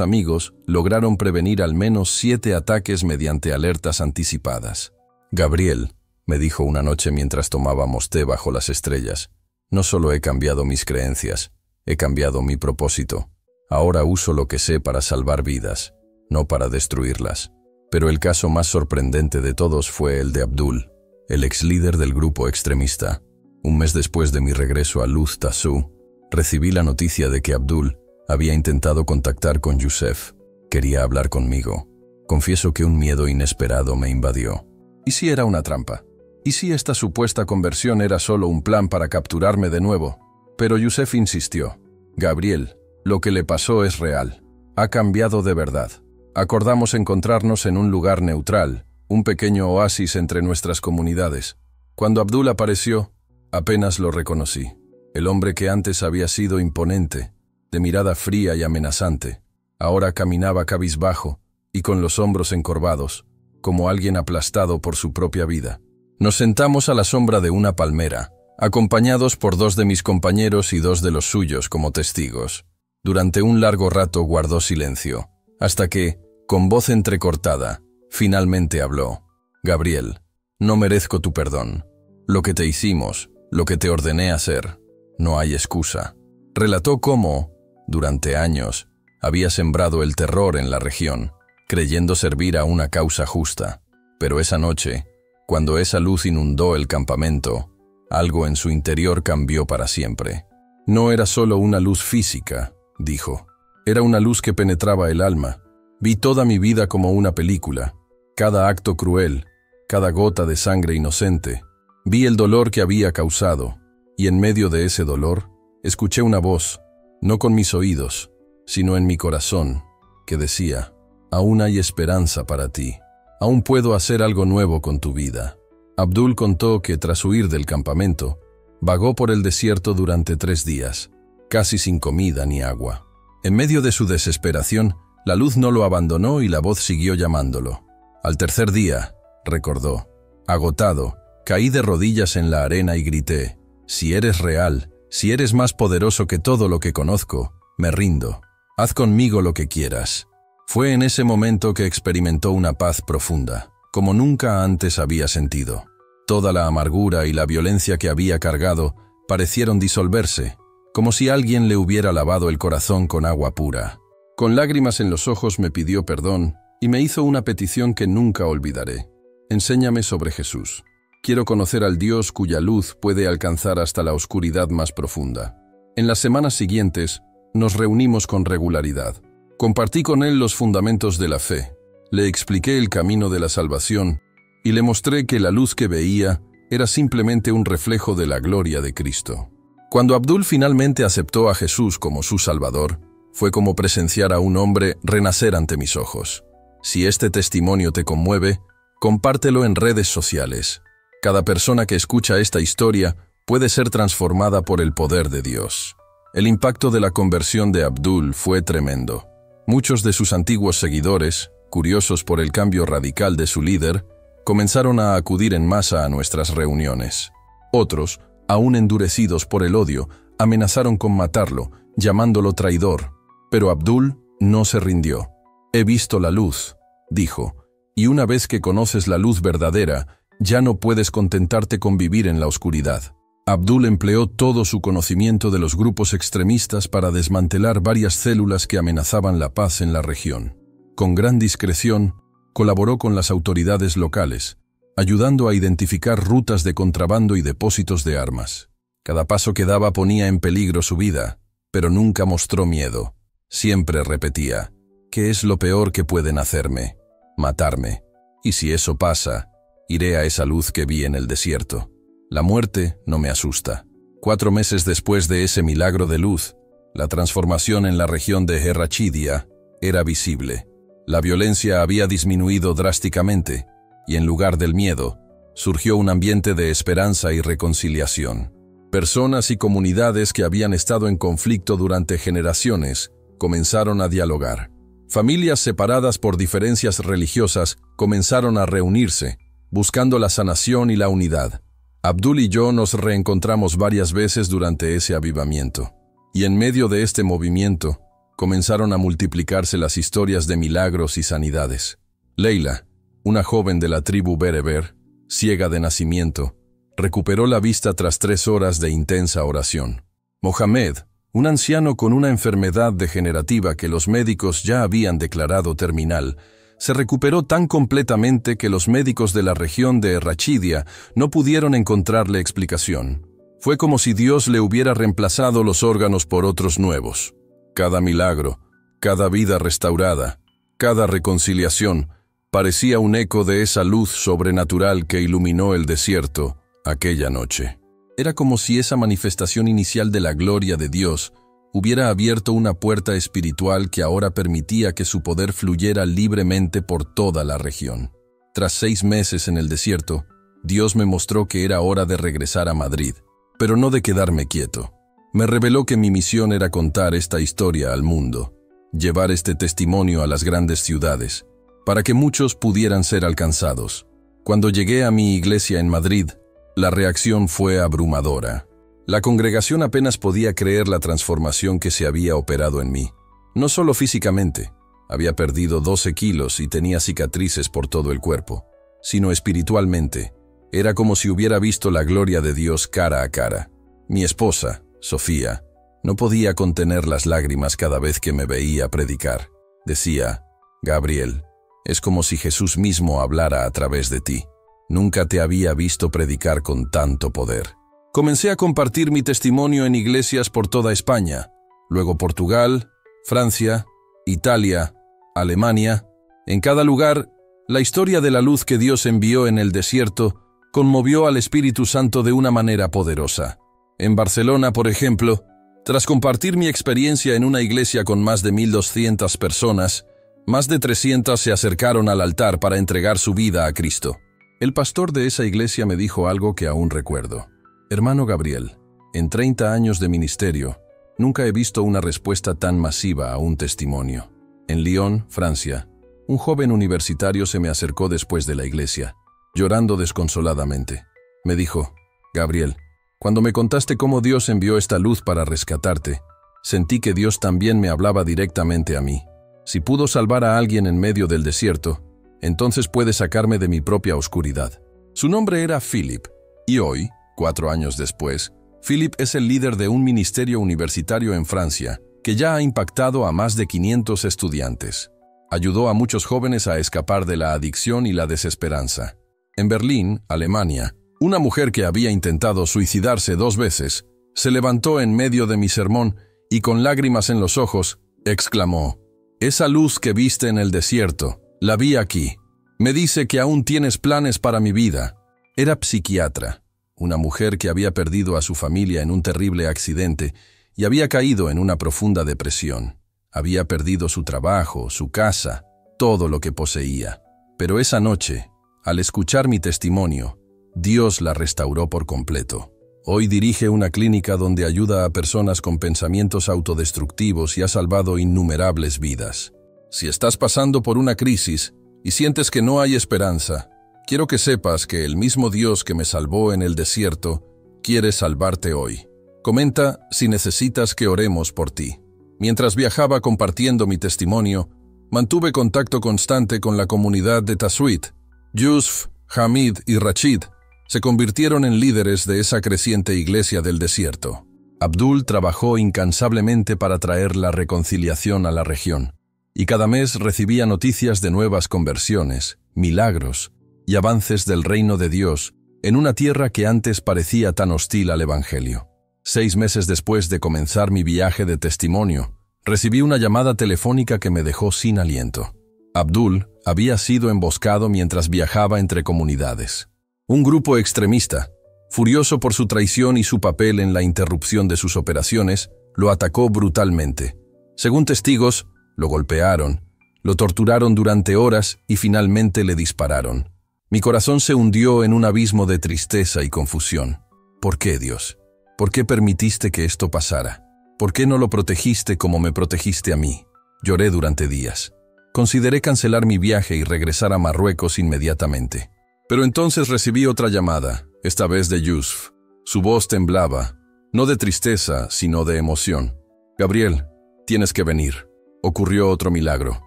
amigos lograron prevenir al menos 7 ataques mediante alertas anticipadas. Gabriel, me dijo una noche mientras tomábamos té bajo las estrellas, no solo he cambiado mis creencias, he cambiado mi propósito. Ahora uso lo que sé para salvar vidas, no para destruirlas. Pero el caso más sorprendente de todos fue el de Abdul, el ex líder del grupo extremista. Un mes después de mi regreso a Luz Tassou, recibí la noticia de que Abdul había intentado contactar con Yusef. Quería hablar conmigo. Confieso que un miedo inesperado me invadió. ¿Y si era una trampa? ¿Y si esta supuesta conversión era solo un plan para capturarme de nuevo? Pero Yusef insistió. Gabriel, lo que le pasó es real. Ha cambiado de verdad. Acordamos encontrarnos en un lugar neutral, un pequeño oasis entre nuestras comunidades. Cuando Abdul apareció, apenas lo reconocí. El hombre que antes había sido imponente, de mirada fría y amenazante, ahora caminaba cabizbajo y con los hombros encorvados, como alguien aplastado por su propia vida. Nos sentamos a la sombra de una palmera, acompañados por 2 de mis compañeros y 2 de los suyos como testigos. Durante un largo rato guardó silencio, hasta que, con voz entrecortada, finalmente habló. Gabriel, no merezco tu perdón. Lo que te hicimos, lo que te ordené hacer. No hay excusa. Relató cómo, durante años, había sembrado el terror en la región, creyendo servir a una causa justa. Pero esa noche, cuando esa luz inundó el campamento, algo en su interior cambió para siempre. No era solo una luz física, dijo. Era una luz que penetraba el alma. Vi toda mi vida como una película. Cada acto cruel, cada gota de sangre inocente. Vi el dolor que había causado, y en medio de ese dolor, escuché una voz, no con mis oídos, sino en mi corazón, que decía, aún hay esperanza para ti. Aún puedo hacer algo nuevo con tu vida. Abdul contó que tras huir del campamento, vagó por el desierto durante 3 días, casi sin comida ni agua. En medio de su desesperación, la luz no lo abandonó y la voz siguió llamándolo. Al tercer día, recordó, agotado, caí de rodillas en la arena y grité, si eres real, si eres más poderoso que todo lo que conozco, me rindo. Haz conmigo lo que quieras. Fue en ese momento que experimentó una paz profunda, como nunca antes había sentido. Toda la amargura y la violencia que había cargado parecieron disolverse, como si alguien le hubiera lavado el corazón con agua pura. Con lágrimas en los ojos me pidió perdón y me hizo una petición que nunca olvidaré. Enséñame sobre Jesús. Quiero conocer al Dios cuya luz puede alcanzar hasta la oscuridad más profunda. En las semanas siguientes, nos reunimos con regularidad. Compartí con él los fundamentos de la fe, le expliqué el camino de la salvación y le mostré que la luz que veía era simplemente un reflejo de la gloria de Cristo. Cuando Abdul finalmente aceptó a Jesús como su Salvador, fue como presenciar a un hombre renacer ante mis ojos. Si este testimonio te conmueve, compártelo en redes sociales. Cada persona que escucha esta historia puede ser transformada por el poder de Dios. El impacto de la conversión de Abdul fue tremendo. Muchos de sus antiguos seguidores, curiosos por el cambio radical de su líder, comenzaron a acudir en masa a nuestras reuniones. Otros, aún endurecidos por el odio, amenazaron con matarlo, llamándolo traidor. Pero Abdul no se rindió. He visto la luz, dijo, y una vez que conoces la luz verdadera, ya no puedes contentarte con vivir en la oscuridad. Abdul empleó todo su conocimiento de los grupos extremistas para desmantelar varias células que amenazaban la paz en la región. Con gran discreción, colaboró con las autoridades locales, ayudando a identificar rutas de contrabando y depósitos de armas. Cada paso que daba ponía en peligro su vida, pero nunca mostró miedo. Siempre repetía, ¿qué es lo peor que pueden hacerme? Matarme. Y si eso pasa, iré a esa luz que vi en el desierto. La muerte no me asusta. 4 meses después de ese milagro de luz, la transformación en la región de Errachidia era visible. La violencia había disminuido drásticamente, y en lugar del miedo, surgió un ambiente de esperanza y reconciliación. Personas y comunidades que habían estado en conflicto durante generaciones comenzaron a dialogar. Familias separadas por diferencias religiosas comenzaron a reunirse, buscando la sanación y la unidad. Abdul y yo nos reencontramos varias veces durante ese avivamiento. Y en medio de este movimiento, comenzaron a multiplicarse las historias de milagros y sanidades. Leila, una joven de la tribu bereber, ciega de nacimiento, recuperó la vista tras 3 horas de intensa oración. Mohamed, un anciano con una enfermedad degenerativa que los médicos ya habían declarado terminal, se recuperó tan completamente que los médicos de la región de Errachidia no pudieron encontrarle explicación. Fue como si Dios le hubiera reemplazado los órganos por otros nuevos. Cada milagro, cada vida restaurada, cada reconciliación, parecía un eco de esa luz sobrenatural que iluminó el desierto aquella noche. Era como si esa manifestación inicial de la gloria de Dios hubiera abierto una puerta espiritual que ahora permitía que su poder fluyera libremente por toda la región. Tras 6 meses en el desierto, Dios me mostró que era hora de regresar a Madrid, pero no de quedarme quieto. Me reveló que mi misión era contar esta historia al mundo, llevar este testimonio a las grandes ciudades, para que muchos pudieran ser alcanzados. Cuando llegué a mi iglesia en Madrid, la reacción fue abrumadora. La congregación apenas podía creer la transformación que se había operado en mí. No solo físicamente, había perdido 12 kilos y tenía cicatrices por todo el cuerpo, sino espiritualmente. Era como si hubiera visto la gloria de Dios cara a cara. Mi esposa, Sofía, no podía contener las lágrimas cada vez que me veía predicar. Decía: Gabriel, es como si Jesús mismo hablara a través de ti. Nunca te había visto predicar con tanto poder. Comencé a compartir mi testimonio en iglesias por toda España, luego Portugal, Francia, Italia, Alemania. En cada lugar, la historia de la luz que Dios envió en el desierto conmovió al Espíritu Santo de una manera poderosa. En Barcelona, por ejemplo, tras compartir mi experiencia en una iglesia con más de 1,200 personas, más de 300 se acercaron al altar para entregar su vida a Cristo. El pastor de esa iglesia me dijo algo que aún recuerdo. Hermano Gabriel, en 30 años de ministerio, nunca he visto una respuesta tan masiva a un testimonio. En Lyon, Francia, un joven universitario se me acercó después de la iglesia, llorando desconsoladamente. Me dijo: Gabriel, cuando me contaste cómo Dios envió esta luz para rescatarte, sentí que Dios también me hablaba directamente a mí. Si pudo salvar a alguien en medio del desierto, entonces puede sacarme de mi propia oscuridad. Su nombre era Philip, y hoy, 4 años después, Philip es el líder de un ministerio universitario en Francia, que ya ha impactado a más de 500 estudiantes. Ayudó a muchos jóvenes a escapar de la adicción y la desesperanza. En Berlín, Alemania, una mujer que había intentado suicidarse 2 veces, se levantó en medio de mi sermón y con lágrimas en los ojos, exclamó: «Esa luz que viste en el desierto, la vi aquí. Me dice que aún tienes planes para mi vida». Era psiquiatra, una mujer que había perdido a su familia en un terrible accidente y había caído en una profunda depresión. Había perdido su trabajo, su casa, todo lo que poseía. Pero esa noche, al escuchar mi testimonio, Dios la restauró por completo. Hoy dirige una clínica donde ayuda a personas con pensamientos autodestructivos y ha salvado innumerables vidas. Si estás pasando por una crisis y sientes que no hay esperanza, quiero que sepas que el mismo Dios que me salvó en el desierto quiere salvarte hoy. Comenta si necesitas que oremos por ti. Mientras viajaba compartiendo mi testimonio, mantuve contacto constante con la comunidad de Tazouit. Yusuf, Hamid y Rachid se convirtieron en líderes de esa creciente iglesia del desierto. Abdul trabajó incansablemente para traer la reconciliación a la región, y cada mes recibía noticias de nuevas conversiones, milagros y avances del reino de Dios en una tierra que antes parecía tan hostil al Evangelio. 6 meses después de comenzar mi viaje de testimonio, recibí una llamada telefónica que me dejó sin aliento. Abdul había sido emboscado mientras viajaba entre comunidades. Un grupo extremista, furioso por su traición y su papel en la interrupción de sus operaciones, lo atacó brutalmente. Según testigos, lo golpearon, lo torturaron durante horas y finalmente le dispararon. Mi corazón se hundió en un abismo de tristeza y confusión. ¿Por qué, Dios? ¿Por qué permitiste que esto pasara? ¿Por qué no lo protegiste como me protegiste a mí? Lloré durante días. Consideré cancelar mi viaje y regresar a Marruecos inmediatamente. Pero entonces recibí otra llamada, esta vez de Yusuf. Su voz temblaba, no de tristeza, sino de emoción. «Gabriel, tienes que venir». Ocurrió otro milagro.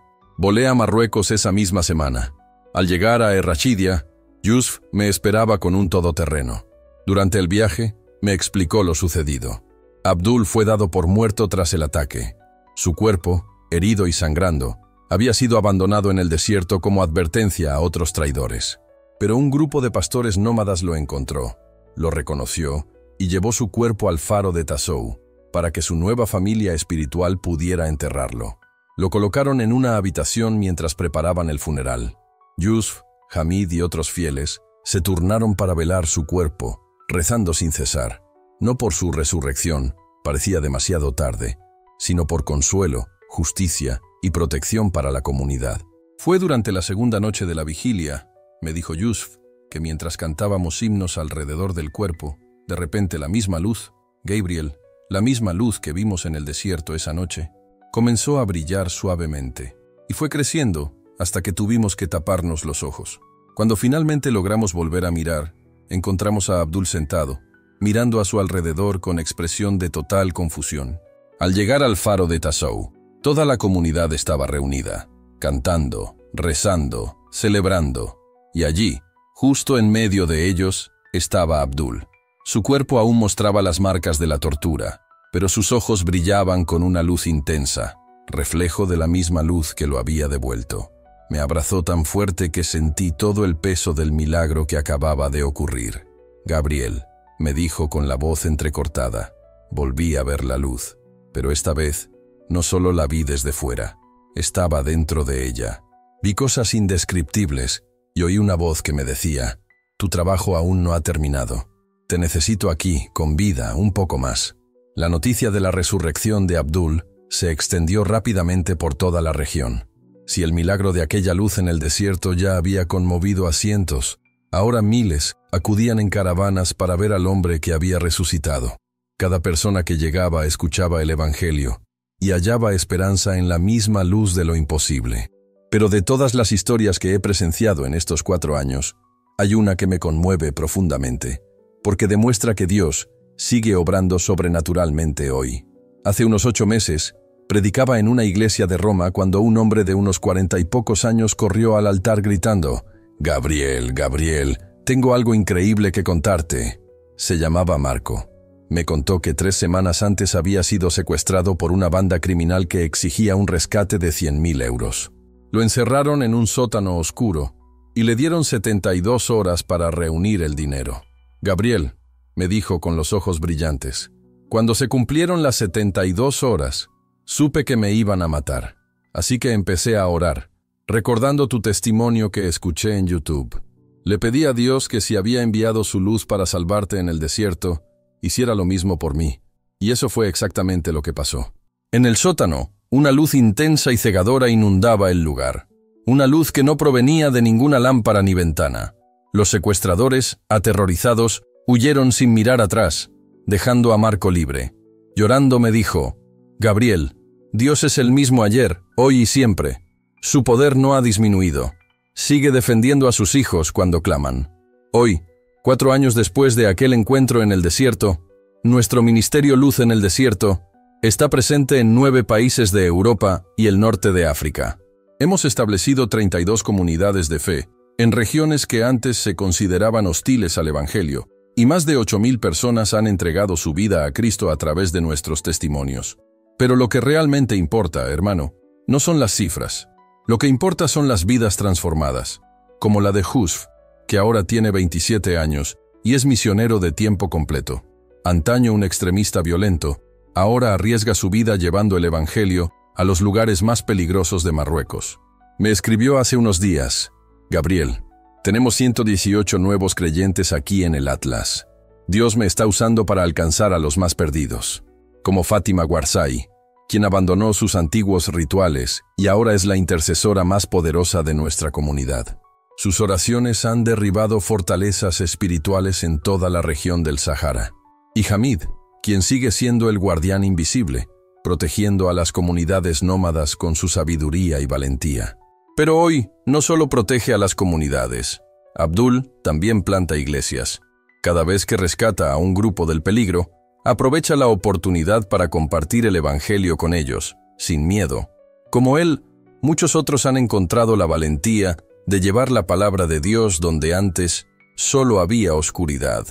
Volé a Marruecos esa misma semana. Al llegar a Errachidia, Yusuf me esperaba con un todoterreno. Durante el viaje, me explicó lo sucedido. Abdul fue dado por muerto tras el ataque. Su cuerpo, herido y sangrando, había sido abandonado en el desierto como advertencia a otros traidores. Pero un grupo de pastores nómadas lo encontró, lo reconoció y llevó su cuerpo al faro de Tazou para que su nueva familia espiritual pudiera enterrarlo. Lo colocaron en una habitación mientras preparaban el funeral. Yusuf, Hamid y otros fieles se turnaron para velar su cuerpo, rezando sin cesar, no por su resurrección, parecía demasiado tarde, sino por consuelo, justicia y protección para la comunidad. Fue durante la segunda noche de la vigilia, me dijo Yusuf, que mientras cantábamos himnos alrededor del cuerpo, de repente la misma luz, Gabriel, la misma luz que vimos en el desierto esa noche, comenzó a brillar suavemente, y fue creciendo hasta que tuvimos que taparnos los ojos. Cuando finalmente logramos volver a mirar, encontramos a Abdul sentado, mirando a su alrededor con expresión de total confusión. Al llegar al faro de Tazou, toda la comunidad estaba reunida, cantando, rezando, celebrando. Y allí, Justo en medio de ellos estaba Abdul. Su cuerpo aún mostraba las marcas de la tortura, pero sus ojos brillaban con una luz intensa, reflejo de la misma luz que lo había devuelto. Me abrazó tan fuerte que sentí todo el peso del milagro que acababa de ocurrir. «Gabriel», me dijo con la voz entrecortada. Volví a ver la luz, pero esta vez no solo la vi desde fuera, estaba dentro de ella. Vi cosas indescriptibles y oí una voz que me decía: «Tu trabajo aún no ha terminado. Te necesito aquí, con vida, un poco más». La noticia de la resurrección de Abdul se extendió rápidamente por toda la región. Si el milagro de aquella luz en el desierto ya había conmovido a cientos, ahora miles acudían en caravanas para ver al hombre que había resucitado. Cada persona que llegaba escuchaba el Evangelio y hallaba esperanza en la misma luz de lo imposible. Pero de todas las historias que he presenciado en estos 4 años, hay una que me conmueve profundamente, porque demuestra que Dios sigue obrando sobrenaturalmente hoy. Hace unos 8 meses, predicaba en una iglesia de Roma cuando un hombre de unos 40 y pocos años corrió al altar gritando: «Gabriel, Gabriel, tengo algo increíble que contarte». Se llamaba Marco. Me contó que 3 semanas antes había sido secuestrado por una banda criminal que exigía un rescate de 100.000 euros. Lo encerraron en un sótano oscuro y le dieron 72 horas para reunir el dinero. «Gabriel», me dijo con los ojos brillantes, «cuando se cumplieron las 72 horas, supe que me iban a matar. Así que empecé a orar, recordando tu testimonio que escuché en YouTube. Le pedí a Dios que si había enviado su luz para salvarte en el desierto, hiciera lo mismo por mí. Y eso fue exactamente lo que pasó». En el sótano, una luz intensa y cegadora inundaba el lugar. Una luz que no provenía de ninguna lámpara ni ventana. Los secuestradores, aterrorizados, huyeron sin mirar atrás, dejando a Marco libre. Llorando me dijo: «Gabriel, Dios es el mismo ayer, hoy y siempre. Su poder no ha disminuido. Sigue defendiendo a sus hijos cuando claman». Hoy, 4 años después de aquel encuentro en el desierto, nuestro ministerio Luz en el Desierto está presente en 9 países de Europa y el norte de África. Hemos establecido 32 comunidades de fe en regiones que antes se consideraban hostiles al Evangelio, y más de 8.000 personas han entregado su vida a Cristo a través de nuestros testimonios. Pero lo que realmente importa, hermano, no son las cifras. Lo que importa son las vidas transformadas, como la de Husf, que ahora tiene 27 años y es misionero de tiempo completo. Antaño un extremista violento, ahora arriesga su vida llevando el Evangelio a los lugares más peligrosos de Marruecos. Me escribió hace unos días: «Gabriel, tenemos 118 nuevos creyentes aquí en el Atlas. Dios me está usando para alcanzar a los más perdidos, como Fátima Warsai, quien abandonó sus antiguos rituales y ahora es la intercesora más poderosa de nuestra comunidad. Sus oraciones han derribado fortalezas espirituales en toda la región del Sahara. Y Hamid, quien sigue siendo el guardián invisible, protegiendo a las comunidades nómadas con su sabiduría y valentía. Pero hoy no solo protege a las comunidades. Abdul también planta iglesias. Cada vez que rescata a un grupo del peligro, aprovecha la oportunidad para compartir el Evangelio con ellos, sin miedo. Como él, muchos otros han encontrado la valentía de llevar la palabra de Dios donde antes solo había oscuridad.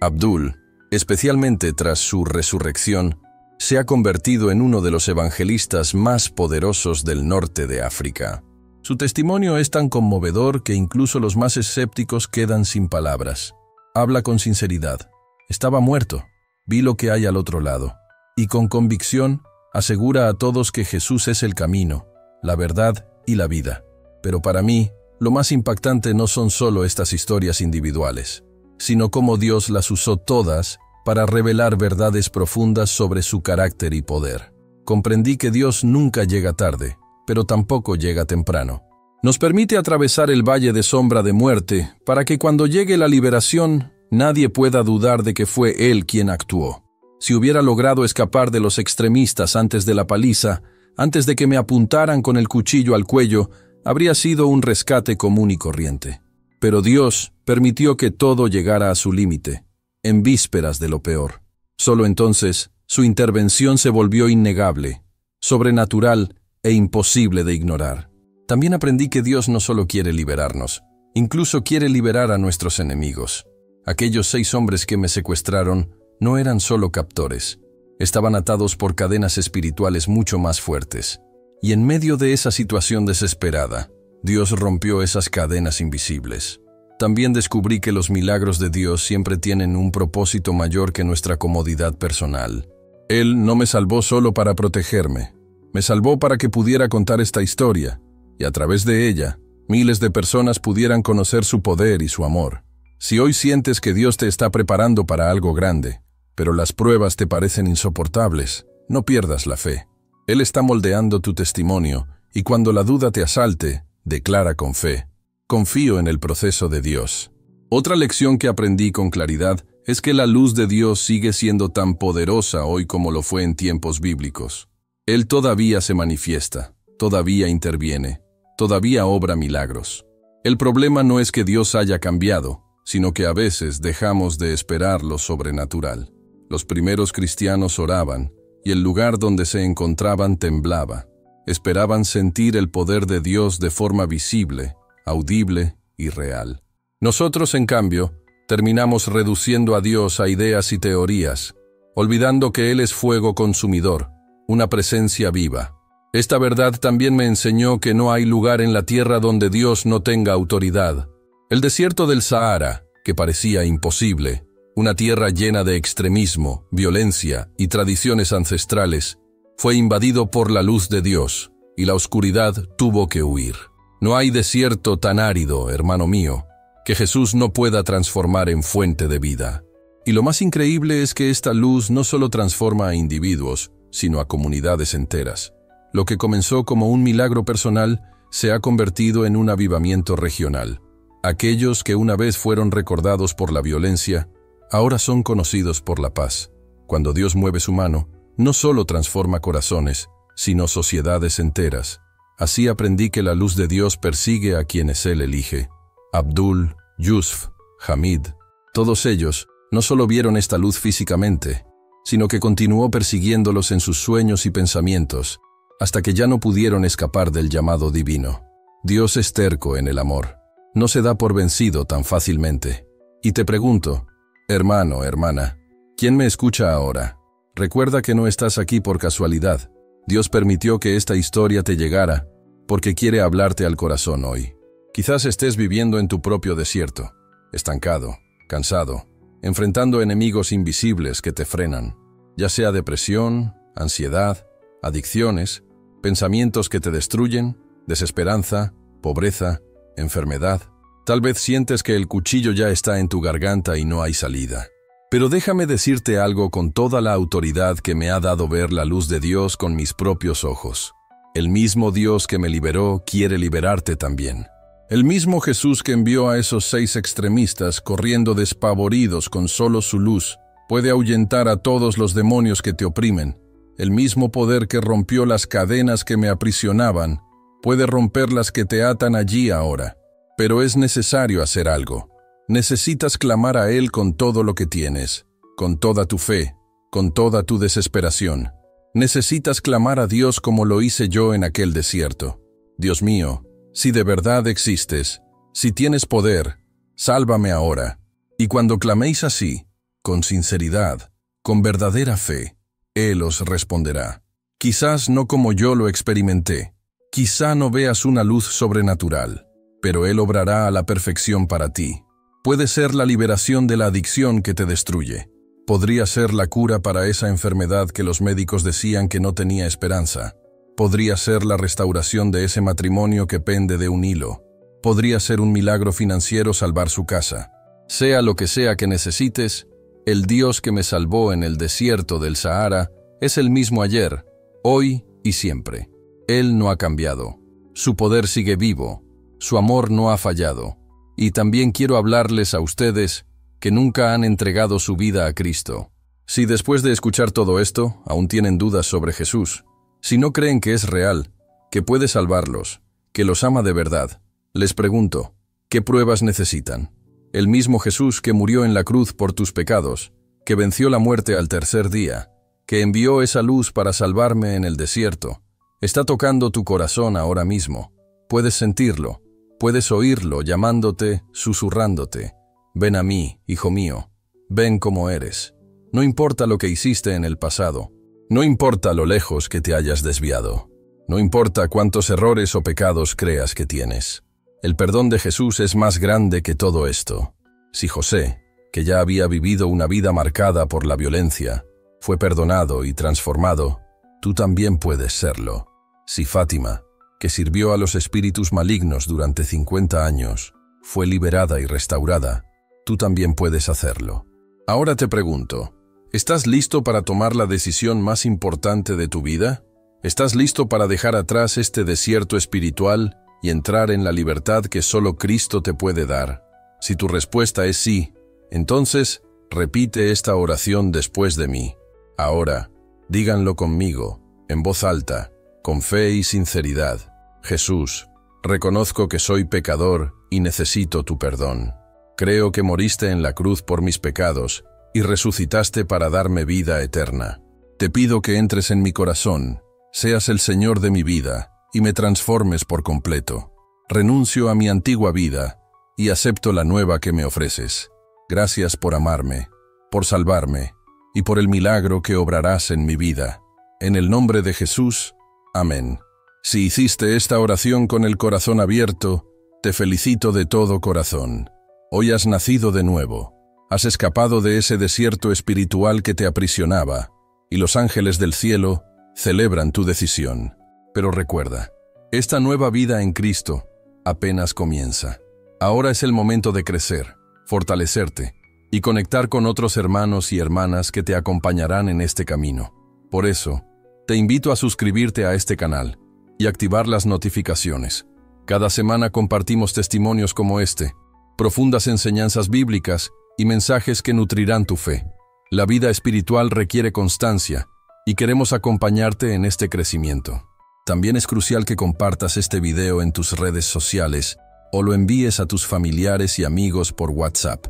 Abdul, especialmente tras su resurrección, se ha convertido en uno de los evangelistas más poderosos del norte de África. Su testimonio es tan conmovedor que incluso los más escépticos quedan sin palabras. Habla con sinceridad. Estaba muerto. Vi lo que hay al otro lado. Y con convicción asegura a todos que Jesús es el camino, la verdad y la vida. Pero para mí, lo más impactante no son solo estas historias individuales, sino cómo Dios las usó todas para revelar verdades profundas sobre su carácter y poder. Comprendí que Dios nunca llega tarde, pero tampoco llega temprano. Nos permite atravesar el valle de sombra de muerte para que cuando llegue la liberación, nadie pueda dudar de que fue Él quien actuó. Si hubiera logrado escapar de los extremistas antes de la paliza, antes de que me apuntaran con el cuchillo al cuello, habría sido un rescate común y corriente. Pero Dios permitió que todo llegara a su límite, en vísperas de lo peor. Solo entonces, su intervención se volvió innegable, sobrenatural e imposible de ignorar. También aprendí que Dios no solo quiere liberarnos, Incluso quiere liberar a nuestros enemigos. Aquellos 6 hombres que me secuestraron no eran solo captores. Estaban atados por cadenas espirituales mucho más fuertes. Y en medio de esa situación desesperada, Dios rompió esas cadenas invisibles. También descubrí que los milagros de Dios siempre tienen un propósito mayor que nuestra comodidad personal. Él no me salvó solo para protegerme. Me salvó para que pudiera contar esta historia, y a través de ella, miles de personas pudieran conocer su poder y su amor. Si hoy sientes que Dios te está preparando para algo grande, pero las pruebas te parecen insoportables, no pierdas la fe. Él está moldeando tu testimonio, y cuando la duda te asalte, declara con fe: confío en el proceso de Dios. Otra lección que aprendí con claridad es que la luz de Dios sigue siendo tan poderosa hoy como lo fue en tiempos bíblicos. Él todavía se manifiesta, todavía interviene, todavía obra milagros. El problema no es que Dios haya cambiado, sino que a veces dejamos de esperar lo sobrenatural. Los primeros cristianos oraban, y el lugar donde se encontraban temblaba. Esperaban sentir el poder de Dios de forma visible, audible y real. Nosotros, en cambio, terminamos reduciendo a Dios a ideas y teorías, olvidando que Él es fuego consumidor, una presencia viva. Esta verdad también me enseñó que no hay lugar en la tierra donde Dios no tenga autoridad. El desierto del Sahara, que parecía imposible, una tierra llena de extremismo, violencia y tradiciones ancestrales, fue invadido por la luz de Dios, y la oscuridad tuvo que huir. No hay desierto tan árido, hermano mío, que Jesús no pueda transformar en fuente de vida. Y lo más increíble es que esta luz no solo transforma a individuos, sino a comunidades enteras. Lo que comenzó como un milagro personal se ha convertido en un avivamiento regional. Aquellos que una vez fueron recordados por la violencia, ahora son conocidos por la paz. Cuando Dios mueve su mano, no solo transforma corazones, sino sociedades enteras. Así aprendí que la luz de Dios persigue a quienes Él elige. Abdul, Yusuf, Hamid, todos ellos no solo vieron esta luz físicamente, sino que continuó persiguiéndolos en sus sueños y pensamientos, hasta que ya no pudieron escapar del llamado divino. Dios es terco en el amor. No se da por vencido tan fácilmente. Y te pregunto, hermano, hermana, ¿quién me escucha ahora? Recuerda que no estás aquí por casualidad. Dios permitió que esta historia te llegara, porque quiere hablarte al corazón hoy. Quizás estés viviendo en tu propio desierto, estancado, cansado, enfrentando enemigos invisibles que te frenan, ya sea depresión, ansiedad, adicciones, pensamientos que te destruyen, desesperanza, pobreza, enfermedad. Tal vez sientes que el cuchillo ya está en tu garganta y no hay salida. Pero déjame decirte algo con toda la autoridad que me ha dado ver la luz de Dios con mis propios ojos. El mismo Dios que me liberó quiere liberarte también. El mismo Jesús que envió a esos 6 extremistas corriendo despavoridos con solo su luz, puede ahuyentar a todos los demonios que te oprimen. El mismo poder que rompió las cadenas que me aprisionaban, puede romper las que te atan allí ahora. Pero es necesario hacer algo. Necesitas clamar a Él con todo lo que tienes, con toda tu fe, con toda tu desesperación. Necesitas clamar a Dios como lo hice yo en aquel desierto. Dios mío, si de verdad existes, si tienes poder, sálvame ahora. Y cuando claméis así, con sinceridad, con verdadera fe, Él os responderá. Quizás no como yo lo experimenté, quizá no veas una luz sobrenatural, pero Él obrará a la perfección para ti. Puede ser la liberación de la adicción que te destruye. Podría ser la cura para esa enfermedad que los médicos decían que no tenía esperanza. Podría ser la restauración de ese matrimonio que pende de un hilo. Podría ser un milagro financiero salvar su casa. Sea lo que sea que necesites, el Dios que me salvó en el desierto del Sahara es el mismo ayer, hoy y siempre. Él no ha cambiado. Su poder sigue vivo. Su amor no ha fallado. Y también quiero hablarles a ustedes que nunca han entregado su vida a Cristo. Si después de escuchar todo esto aún tienen dudas sobre Jesús, si no creen que es real, que puede salvarlos, que los ama de verdad, les pregunto, ¿qué pruebas necesitan? El mismo Jesús que murió en la cruz por tus pecados, que venció la muerte al tercer día, que envió esa luz para salvarme en el desierto, está tocando tu corazón ahora mismo. Puedes sentirlo. Puedes oírlo llamándote, susurrándote. Ven a mí, hijo mío. Ven como eres. No importa lo que hiciste en el pasado. No importa lo lejos que te hayas desviado. No importa cuántos errores o pecados creas que tienes. El perdón de Jesús es más grande que todo esto. Si José, que ya había vivido una vida marcada por la violencia, fue perdonado y transformado, tú también puedes serlo. Si Fátima, que sirvió a los espíritus malignos durante 50 años, fue liberada y restaurada, tú también puedes hacerlo. Ahora te pregunto, ¿estás listo para tomar la decisión más importante de tu vida? ¿Estás listo para dejar atrás este desierto espiritual y entrar en la libertad que solo Cristo te puede dar? Si tu respuesta es sí, entonces repite esta oración después de mí. Ahora, díganlo conmigo, en voz alta, con fe y sinceridad. Jesús, reconozco que soy pecador y necesito tu perdón. Creo que moriste en la cruz por mis pecados y resucitaste para darme vida eterna. Te pido que entres en mi corazón, seas el Señor de mi vida y me transformes por completo. Renuncio a mi antigua vida y acepto la nueva que me ofreces. Gracias por amarme, por salvarme y por el milagro que obrarás en mi vida. En el nombre de Jesús, amén. Si hiciste esta oración con el corazón abierto, te felicito de todo corazón. Hoy has nacido de nuevo. Has escapado de ese desierto espiritual que te aprisionaba, y los ángeles del cielo celebran tu decisión. Pero recuerda, esta nueva vida en Cristo apenas comienza. Ahora es el momento de crecer, fortalecerte y conectar con otros hermanos y hermanas que te acompañarán en este camino. Por eso, te invito a suscribirte a este canal y activar las notificaciones. Cada semana compartimos testimonios como este, profundas enseñanzas bíblicas y mensajes que nutrirán tu fe. La vida espiritual requiere constancia y queremos acompañarte en este crecimiento. También es crucial que compartas este video en tus redes sociales o lo envíes a tus familiares y amigos por WhatsApp.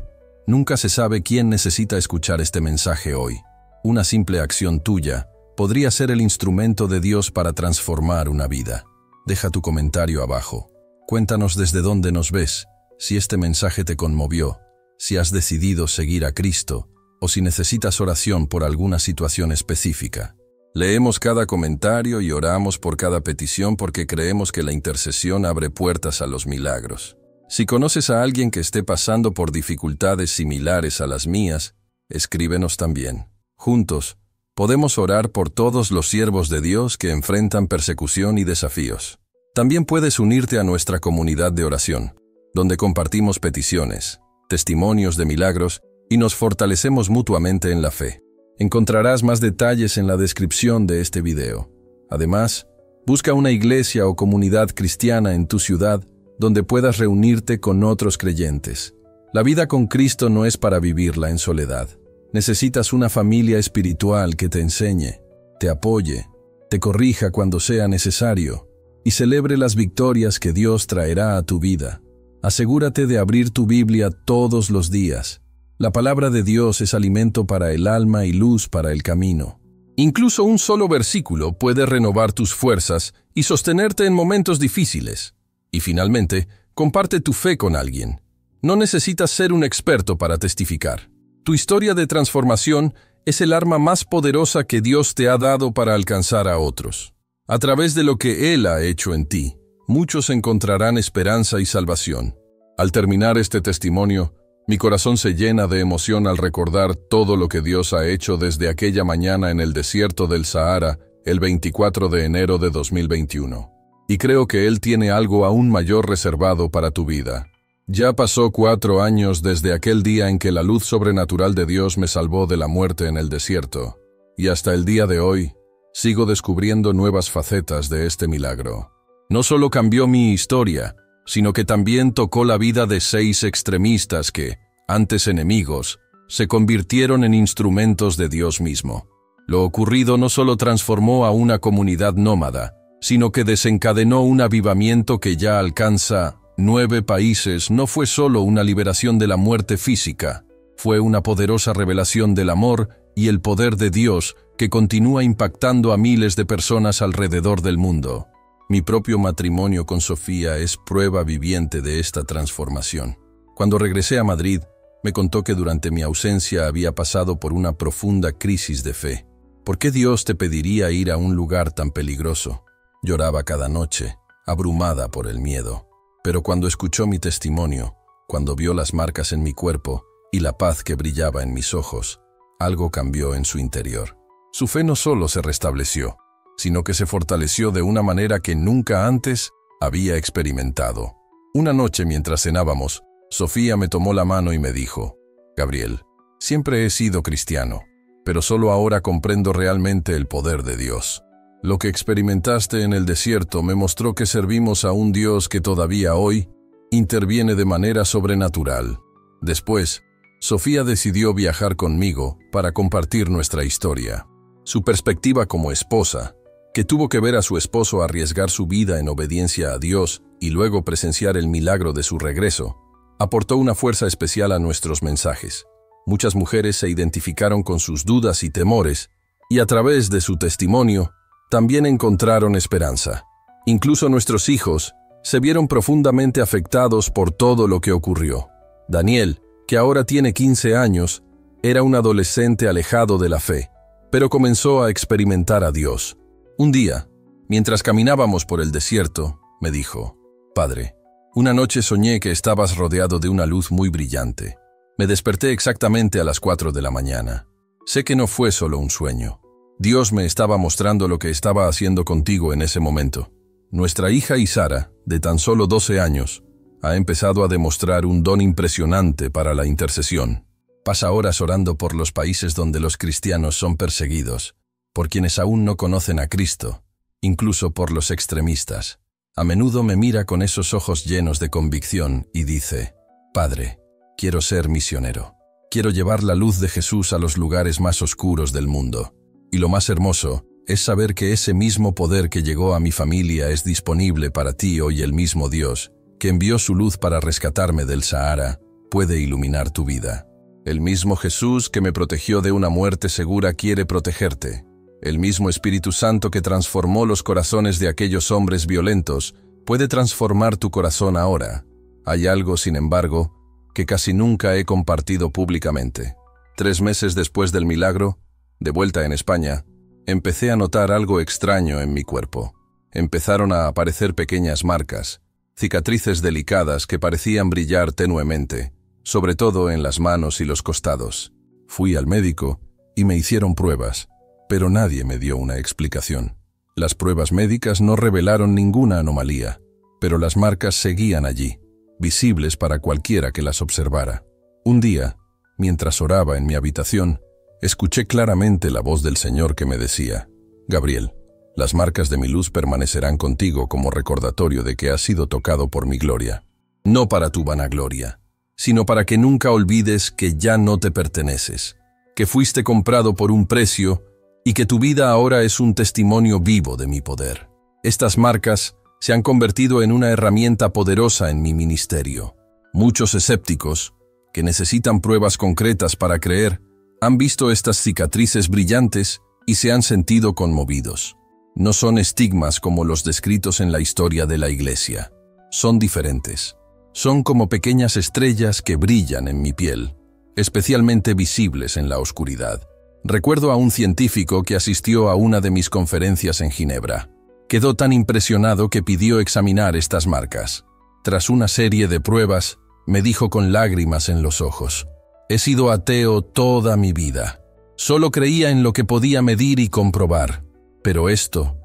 Nunca se sabe quién necesita escuchar este mensaje hoy. Una simple acción tuya podría ser el instrumento de Dios para transformar una vida. Deja tu comentario abajo. Cuéntanos desde dónde nos ves, si este mensaje te conmovió, si has decidido seguir a Cristo o si necesitas oración por alguna situación específica. Leemos cada comentario y oramos por cada petición porque creemos que la intercesión abre puertas a los milagros. Si conoces a alguien que esté pasando por dificultades similares a las mías, escríbenos también. Juntos, podemos orar por todos los siervos de Dios que enfrentan persecución y desafíos. También puedes unirte a nuestra comunidad de oración, donde compartimos peticiones, testimonios de milagros y nos fortalecemos mutuamente en la fe. Encontrarás más detalles en la descripción de este video. Además, busca una iglesia o comunidad cristiana en tu ciudad donde puedas reunirte con otros creyentes. La vida con Cristo no es para vivirla en soledad. Necesitas una familia espiritual que te enseñe, te apoye, te corrija cuando sea necesario y celebre las victorias que Dios traerá a tu vida. Asegúrate de abrir tu Biblia todos los días. La palabra de Dios es alimento para el alma y luz para el camino. Incluso un solo versículo puede renovar tus fuerzas y sostenerte en momentos difíciles. Y finalmente, comparte tu fe con alguien. No necesitas ser un experto para testificar. Tu historia de transformación es el arma más poderosa que Dios te ha dado para alcanzar a otros. A través de lo que Él ha hecho en ti, muchos encontrarán esperanza y salvación. Al terminar este testimonio, mi corazón se llena de emoción al recordar todo lo que Dios ha hecho desde aquella mañana en el desierto del Sahara, el 24 de enero de 2021. Y creo que Él tiene algo aún mayor reservado para tu vida. Ya pasó 4 años desde aquel día en que la luz sobrenatural de Dios me salvó de la muerte en el desierto, y hasta el día de hoy, sigo descubriendo nuevas facetas de este milagro. No solo cambió mi historia, sino que también tocó la vida de 6 extremistas que, antes enemigos, se convirtieron en instrumentos de Dios mismo. Lo ocurrido no solo transformó a una comunidad nómada, sino que desencadenó un avivamiento que ya alcanza 9 países. No fue solo una liberación de la muerte física, fue una poderosa revelación del amor y el poder de Dios que continúa impactando a miles de personas alrededor del mundo. Mi propio matrimonio con Sofía es prueba viviente de esta transformación. Cuando regresé a Madrid, me contó que durante mi ausencia había pasado por una profunda crisis de fe. ¿Por qué Dios te pediría ir a un lugar tan peligroso? Lloraba cada noche, abrumada por el miedo. Pero cuando escuchó mi testimonio, cuando vio las marcas en mi cuerpo y la paz que brillaba en mis ojos, algo cambió en su interior. Su fe no solo se restableció, sino que se fortaleció de una manera que nunca antes había experimentado. Una noche mientras cenábamos, Sofía me tomó la mano y me dijo: Gabriel, siempre he sido cristiano, pero solo ahora comprendo realmente el poder de Dios. Lo que experimentaste en el desierto me mostró que servimos a un Dios que todavía hoy interviene de manera sobrenatural. Después, Sofía decidió viajar conmigo para compartir nuestra historia. Su perspectiva como esposa, que tuvo que ver a su esposo arriesgar su vida en obediencia a Dios y luego presenciar el milagro de su regreso, aportó una fuerza especial a nuestros mensajes. Muchas mujeres se identificaron con sus dudas y temores, y a través de su testimonio, también encontraron esperanza. Incluso nuestros hijos se vieron profundamente afectados por todo lo que ocurrió. Daniel, que ahora tiene 15 años, era un adolescente alejado de la fe, pero comenzó a experimentar a Dios. Un día, mientras caminábamos por el desierto, me dijo: Padre, una noche soñé que estabas rodeado de una luz muy brillante. Me desperté exactamente a las 4 de la mañana. Sé que no fue solo un sueño. Dios me estaba mostrando lo que estaba haciendo contigo en ese momento. Nuestra hija Isara, de tan solo 12 años, ha empezado a demostrar un don impresionante para la intercesión. Pasa horas orando por los países donde los cristianos son perseguidos, por quienes aún no conocen a Cristo, incluso por los extremistas. A menudo me mira con esos ojos llenos de convicción y dice: Padre, quiero ser misionero. Quiero llevar la luz de Jesús a los lugares más oscuros del mundo. Y lo más hermoso es saber que ese mismo poder que llegó a mi familia es disponible para ti hoy. El mismo Dios, que envió su luz para rescatarme del Sahara, puede iluminar tu vida. El mismo Jesús que me protegió de una muerte segura quiere protegerte. El mismo Espíritu Santo que transformó los corazones de aquellos hombres violentos puede transformar tu corazón ahora. Hay algo, sin embargo, que casi nunca he compartido públicamente. 3 meses después del milagro, de vuelta en España, empecé a notar algo extraño en mi cuerpo. Empezaron a aparecer pequeñas marcas, cicatrices delicadas que parecían brillar tenuemente, sobre todo en las manos y los costados. Fui al médico y me hicieron pruebas, pero nadie me dio una explicación. Las pruebas médicas no revelaron ninguna anomalía, pero las marcas seguían allí, visibles para cualquiera que las observara. Un día, mientras oraba en mi habitación, escuché claramente la voz del Señor que me decía: Gabriel, las marcas de mi luz permanecerán contigo como recordatorio de que has sido tocado por mi gloria. No para tu vanagloria, sino para que nunca olvides que ya no te perteneces, que fuiste comprado por un precio y que tu vida ahora es un testimonio vivo de mi poder. Estas marcas se han convertido en una herramienta poderosa en mi ministerio. Muchos escépticos, que necesitan pruebas concretas para creer, han visto estas cicatrices brillantes y se han sentido conmovidos. No son estigmas como los descritos en la historia de la Iglesia. Son diferentes. Son como pequeñas estrellas que brillan en mi piel, especialmente visibles en la oscuridad. Recuerdo a un científico que asistió a una de mis conferencias en Ginebra. Quedó tan impresionado que pidió examinar estas marcas. Tras una serie de pruebas, me dijo con lágrimas en los ojos: He sido ateo toda mi vida. Solo creía en lo que podía medir y comprobar. Pero esto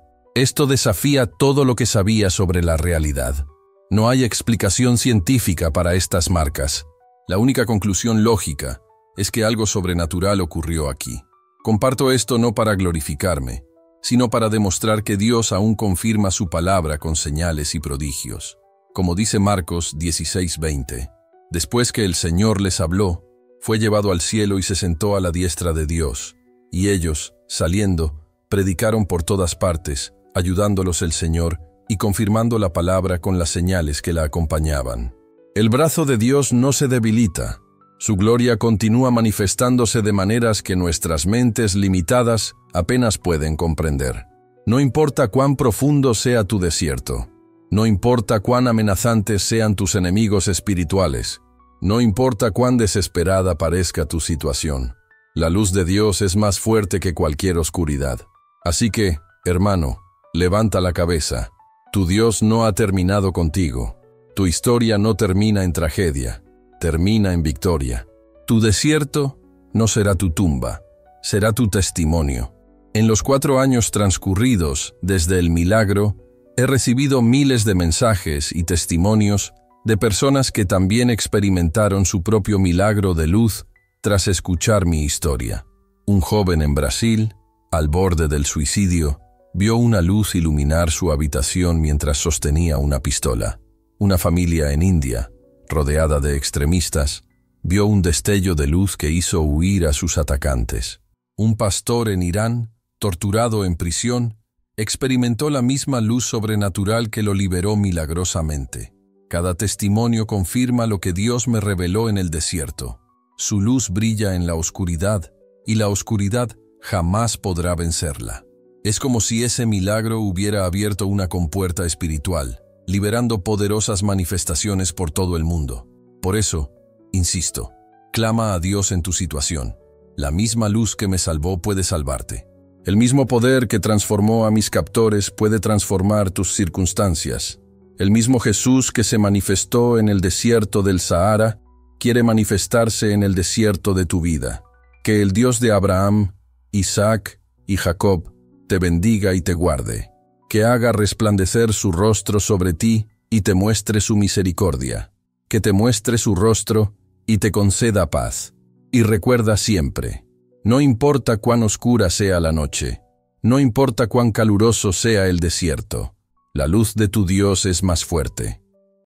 desafía todo lo que sabía sobre la realidad. No hay explicación científica para estas marcas. La única conclusión lógica es que algo sobrenatural ocurrió aquí. Comparto esto no para glorificarme, sino para demostrar que Dios aún confirma su palabra con señales y prodigios. Como dice Marcos 16:20, después que el Señor les habló, fue llevado al cielo y se sentó a la diestra de Dios, y ellos, saliendo, predicaron por todas partes, ayudándolos el Señor y confirmando la palabra con las señales que la acompañaban. El brazo de Dios no se debilita. Su gloria continúa manifestándose de maneras que nuestras mentes limitadas apenas pueden comprender. No importa cuán profundo sea tu desierto. No importa cuán amenazantes sean tus enemigos espirituales. No importa cuán desesperada parezca tu situación. La luz de Dios es más fuerte que cualquier oscuridad. Así que, hermano, levanta la cabeza. Tu Dios no ha terminado contigo. Tu historia no termina en tragedia, termina en victoria. Tu desierto no será tu tumba, será tu testimonio. En los 4 años transcurridos desde el milagro, he recibido miles de mensajes y testimonios de personas que también experimentaron su propio milagro de luz tras escuchar mi historia. Un joven en Brasil, al borde del suicidio, vio una luz iluminar su habitación mientras sostenía una pistola. Una familia en India, rodeada de extremistas, vio un destello de luz que hizo huir a sus atacantes. Un pastor en Irán, torturado en prisión, experimentó la misma luz sobrenatural que lo liberó milagrosamente. Cada testimonio confirma lo que Dios me reveló en el desierto. Su luz brilla en la oscuridad, y la oscuridad jamás podrá vencerla. Es como si ese milagro hubiera abierto una compuerta espiritual, liberando poderosas manifestaciones por todo el mundo. Por eso, insisto, clama a Dios en tu situación. La misma luz que me salvó puede salvarte. El mismo poder que transformó a mis captores puede transformar tus circunstancias. El mismo Jesús que se manifestó en el desierto del Sahara quiere manifestarse en el desierto de tu vida. Que el Dios de Abraham, Isaac y Jacob te bendiga y te guarde. Que haga resplandecer su rostro sobre ti y te muestre su misericordia. Que te muestre su rostro y te conceda paz. Y recuerda siempre, no importa cuán oscura sea la noche, no importa cuán caluroso sea el desierto, la luz de tu Dios es más fuerte.